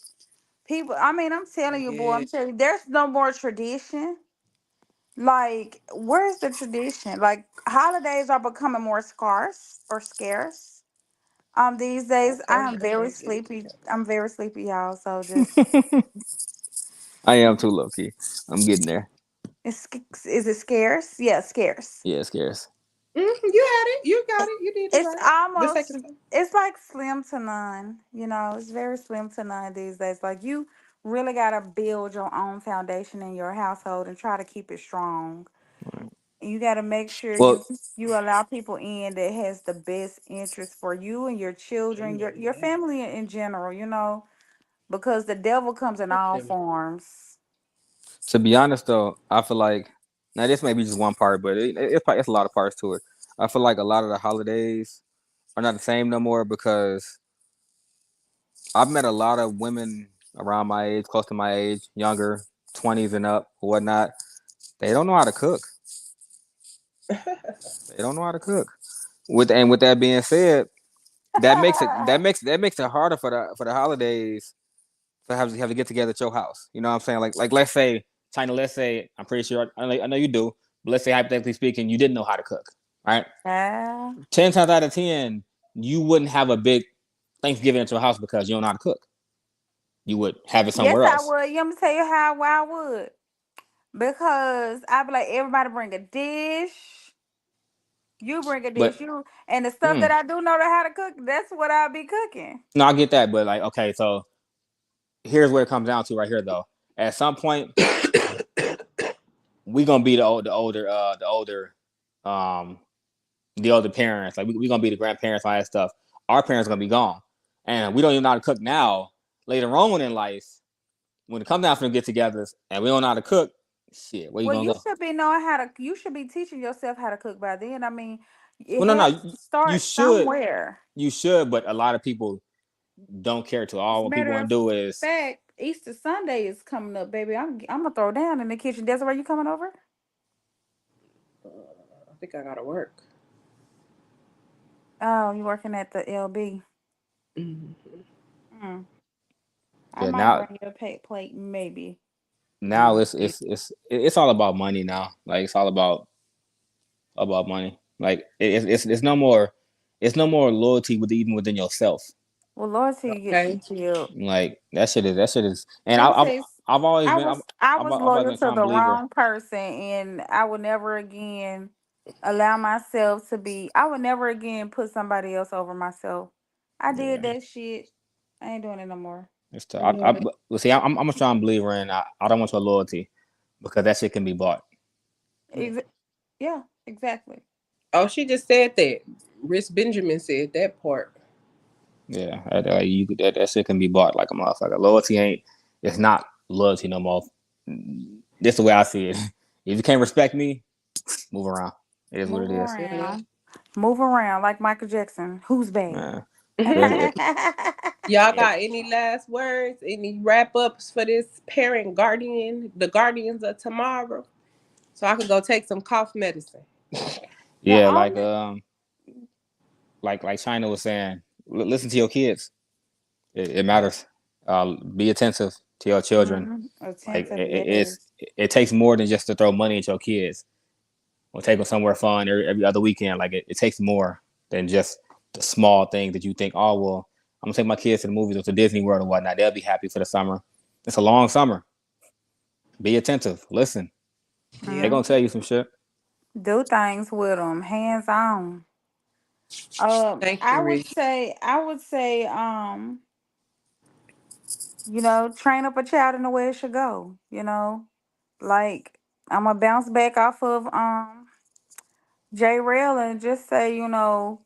People, I mean, I'm telling you, boy,
Yeah.
I'm telling you, there's no more tradition. Like, where's the tradition? Like, holidays are becoming more scarce or scarce. These days, I
Okay,
am
that's
very
what I said.
sleepy. I'm very sleepy, y'all. So just,
I am too low key. I'm getting there.
is it scarce? Yeah, scarce.
Yeah, it scares.
You had it. You got it. You did it
It's
right the second
almost,
time.
it's like slim to none. It's very slim to none these days. Like you really gotta build your own foundation in your household and try to keep it strong. You got to make sure you
Well,
you allow people in that has the best interest for you and your children, your
Yeah.
family in general, because the devil comes in all
Definitely.
forms.
to be honest though, I feel like now this may be just one part, but it's a lot of parts to it. I feel like a lot of the holidays are not the same no more because I've met a lot of women around my age, close to my age, younger, 20s and up, or whatnot. They don't know how to cook. They don't know how to cook. With that being said, that makes it harder for the holidays to have to get together at your house. You know what I'm saying? Like let's say China. Let's say I'm pretty sure I know you do, but let's say hypothetically speaking, you didn't know how to cook. Right?
Yeah.
10 times out of 10, you wouldn't have a big Thanksgiving at your house because you don't know how to cook. You would have it
Yes,
somewhere
I
else.
would. You want me to tell you how I would? Because I'd be like, everybody bring a dish. You bring a
But
dish. You and the stuff that
mm,
I do know how to cook, that's what I'll be cooking.
no, I get that. But like, okay, so here's where it comes down to right here though. At some point, we gonna be um, the older parents. Like we gonna be the grandparents, all that stuff. Our parents gonna be gone, and we don't even know how to cook now. Later on in life, when it comes down for the get-togethers, and we don't know how to cook, shit, where you
Well,
gonna
you
go?
should be knowing how to. You should be teaching yourself how to cook by then. I mean, it
Well, no,
has
no,
to
you
start
should,
somewhere.
but a lot of people don't care to.
As
All
a
what people
matter
want
of
to do is,
fact, Easter Sunday is coming up, baby. I'm gonna throw down in the kitchen. That's where you coming over?
I think I gotta work.
Oh, you working at the LB?
Mhm.
Mm. I
yeah.
might
Now,
bring you a plate, maybe.
now
Mm.
it's all about money now. Like it's all about money. Like it's no more, it's no more loyalty with even within yourself.
Well, loyalty gets you
Okay.
killed.
Like that shit is, and
Let me say,
I've always
I
been
was I was
I've always
loyal
been a
to
strong
the
believer.
wrong person, and I would never again allow myself to be. I would never again put somebody else over myself. I did
Yeah,
that shit. I ain't doing it no more.
it's tough.
Yeah.
Well, see, I'm a strong believer in I don't want your loyalty because that shit can be bought.
Ex- yeah, exactly.
Oh, she just said that. Rich Benjamin said that part.
Yeah, that shit can be bought like a motherfucker. Loyalty ain't, it's not loyalty no more. This the way I see it. If you can't respect me, move around. It is what
Move
it is.
Mhm.
around, move around like Michael Jackson. Who's bad?
Man, it,
Y'all
it,
got any last words? Any wrap ups for this parent guardian, the guardians of tomorrow? So I could go take some cough medicine.
The
yeah,
only
like China was saying, listen to your kids. It matters. Be attentive to your children. Like
attentive, yes.
it takes more than just to throw money at your kids or take them somewhere fun every other weekend. Like it takes more than just the small things that you think. Oh well, I'm gonna take my kids to the movies or to Disney World or whatnot. They'll be happy for the summer. It's a long summer. Be attentive. Listen. They're
Yeah.
Mm,
gonna tell you some shit.
do things with them, hands on.
Thank you, Rich.
I would say, train up a child in the way it should go. Like I'm gonna bounce back off of J Rail and just say,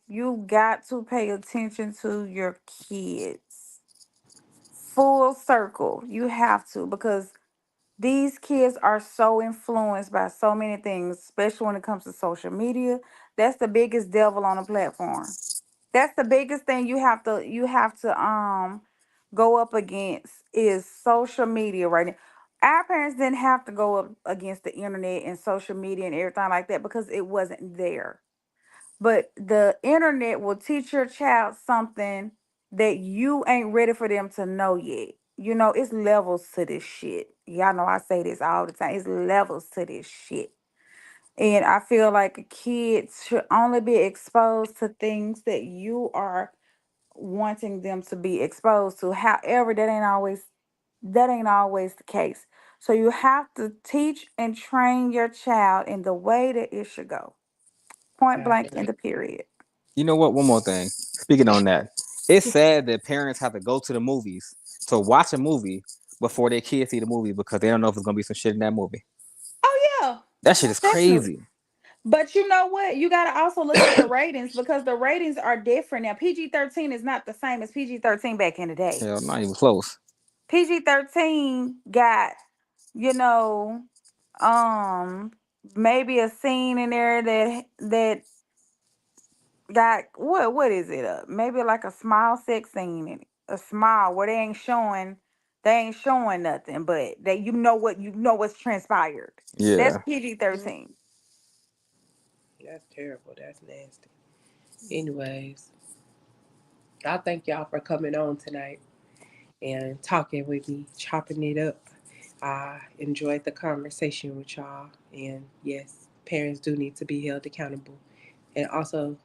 you got to pay attention to your kids. Full circle, you have to because these kids are so influenced by so many things, especially when it comes to social media. That's the biggest devil on the platform. That's the biggest thing you have to go up against is social media right now. Our parents didn't have to go up against the internet and social media and everything like that because it wasn't there. But the internet will teach your child something that you ain't ready for them to know yet. It's levels to this shit. Y'all know I say this all the time. It's levels to this shit. And I feel like a kid should only be exposed to things that you are wanting them to be exposed to. However, that ain't always the case. So you have to teach and train your child in the way that it should go. Point
I
blank in
agree.
the period.
You know what? One more thing. Speaking on that, it's sad that parents have to go to the movies to watch a movie before their kids see the movie because they don't know if it's gonna be some shit in that movie.
Oh yeah,
That shit is
most definitely.
crazy.
But you know what? You got to also look at the ratings because the ratings are different now. PG-13 is not the same as PG-13 back in the day.
Hell, not even close.
PG-13 got, you know, um, maybe a scene in there that got what is it? Maybe like a small sex scene in it, a small where they ain't showing nothing, but that what's transpired. That's
Yeah.
PG-13.
That's terrible. That's nasty. Anyways, I thank y'all for coming on tonight and talking with me, chopping it up. I enjoyed the conversation with y'all. And yes, parents do need to be held accountable. And also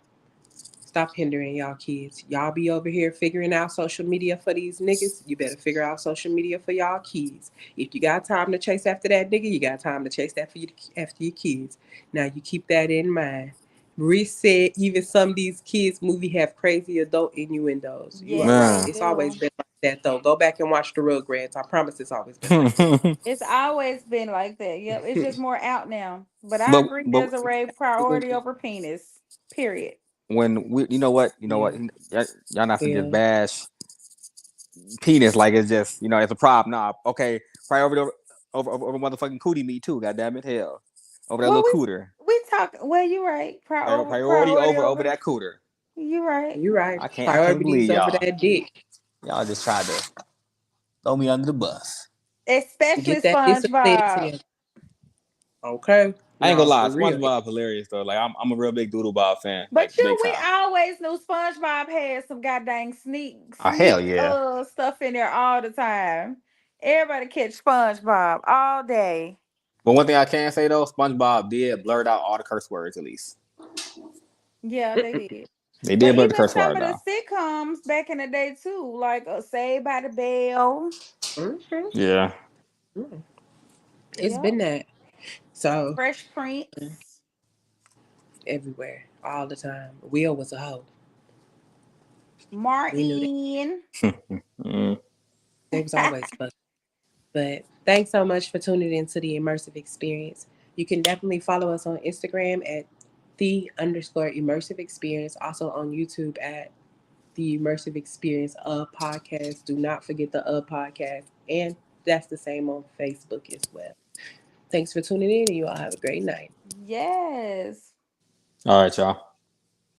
Stop hindering y'all kids. Y'all be over here figuring out social media for these niggas. You better figure out social media for y'all kids. If you got time to chase after that nigga, you got time to chase that for you after your kids. Now you keep that in mind. Reese said even some of these kids movie have crazy adult innuendos. You are
Yes,
right.
they
Man.
It's always
do.
been like that though. Go back and watch the Rugrats. I promise it's always been like that.
It's always been like that. Yep, it's just more out now. But I
but
agree,
but
Desiree, priority over penis. Period.
when we, you know
Yeah.
what, y'all not to just
Yeah.
bash penis like it's just, it's a prop. Nah, okay, priority over motherfucking cootie meat too. God damn it, hell, over that
Well,
little cooter.
we talk. Well, you right.
Priority
Priority
over
over.
that cooter.
You right.
You're right.
I can't
Priorities
believe
over
y'all.
that dick.
Y'all just tried to throw me under the bus.
Especially
Get that discipline
SpongeBob.
together. Okay.
I ain't gonna
No,
lie,
for real.
SpongeBob hilarious though. Like I'm a real big Doodle Bob fan, like
But
big
we
time.
always knew SpongeBob had some goddamn
Oh hell
sneak
yeah.
stuff in there all the time. Everybody catch SpongeBob all day.
But one thing I can say though, SpongeBob did blurt out all the curse words at least.
Yeah, they did.
They
But
did blur the
even
curse
some
words
of the
out.
sitcoms back in the day too, like Saved by the Bell.
Mhm.
Yeah.
Mm. It's
Yep.
been that. So
Fresh Prince.
everywhere, all the time. Will was a hoe. We knew that.
Martin.
Mm.
They was always fucking. But thanks so much for tuning into the immersive experience. You can definitely follow us on Instagram at the_immersive experience. Also on YouTube at the immersive experience of podcast. Do not forget the podcast. And that's the same on Facebook as well. Thanks for tuning in and you all have a great night.
Yes.
All right, y'all.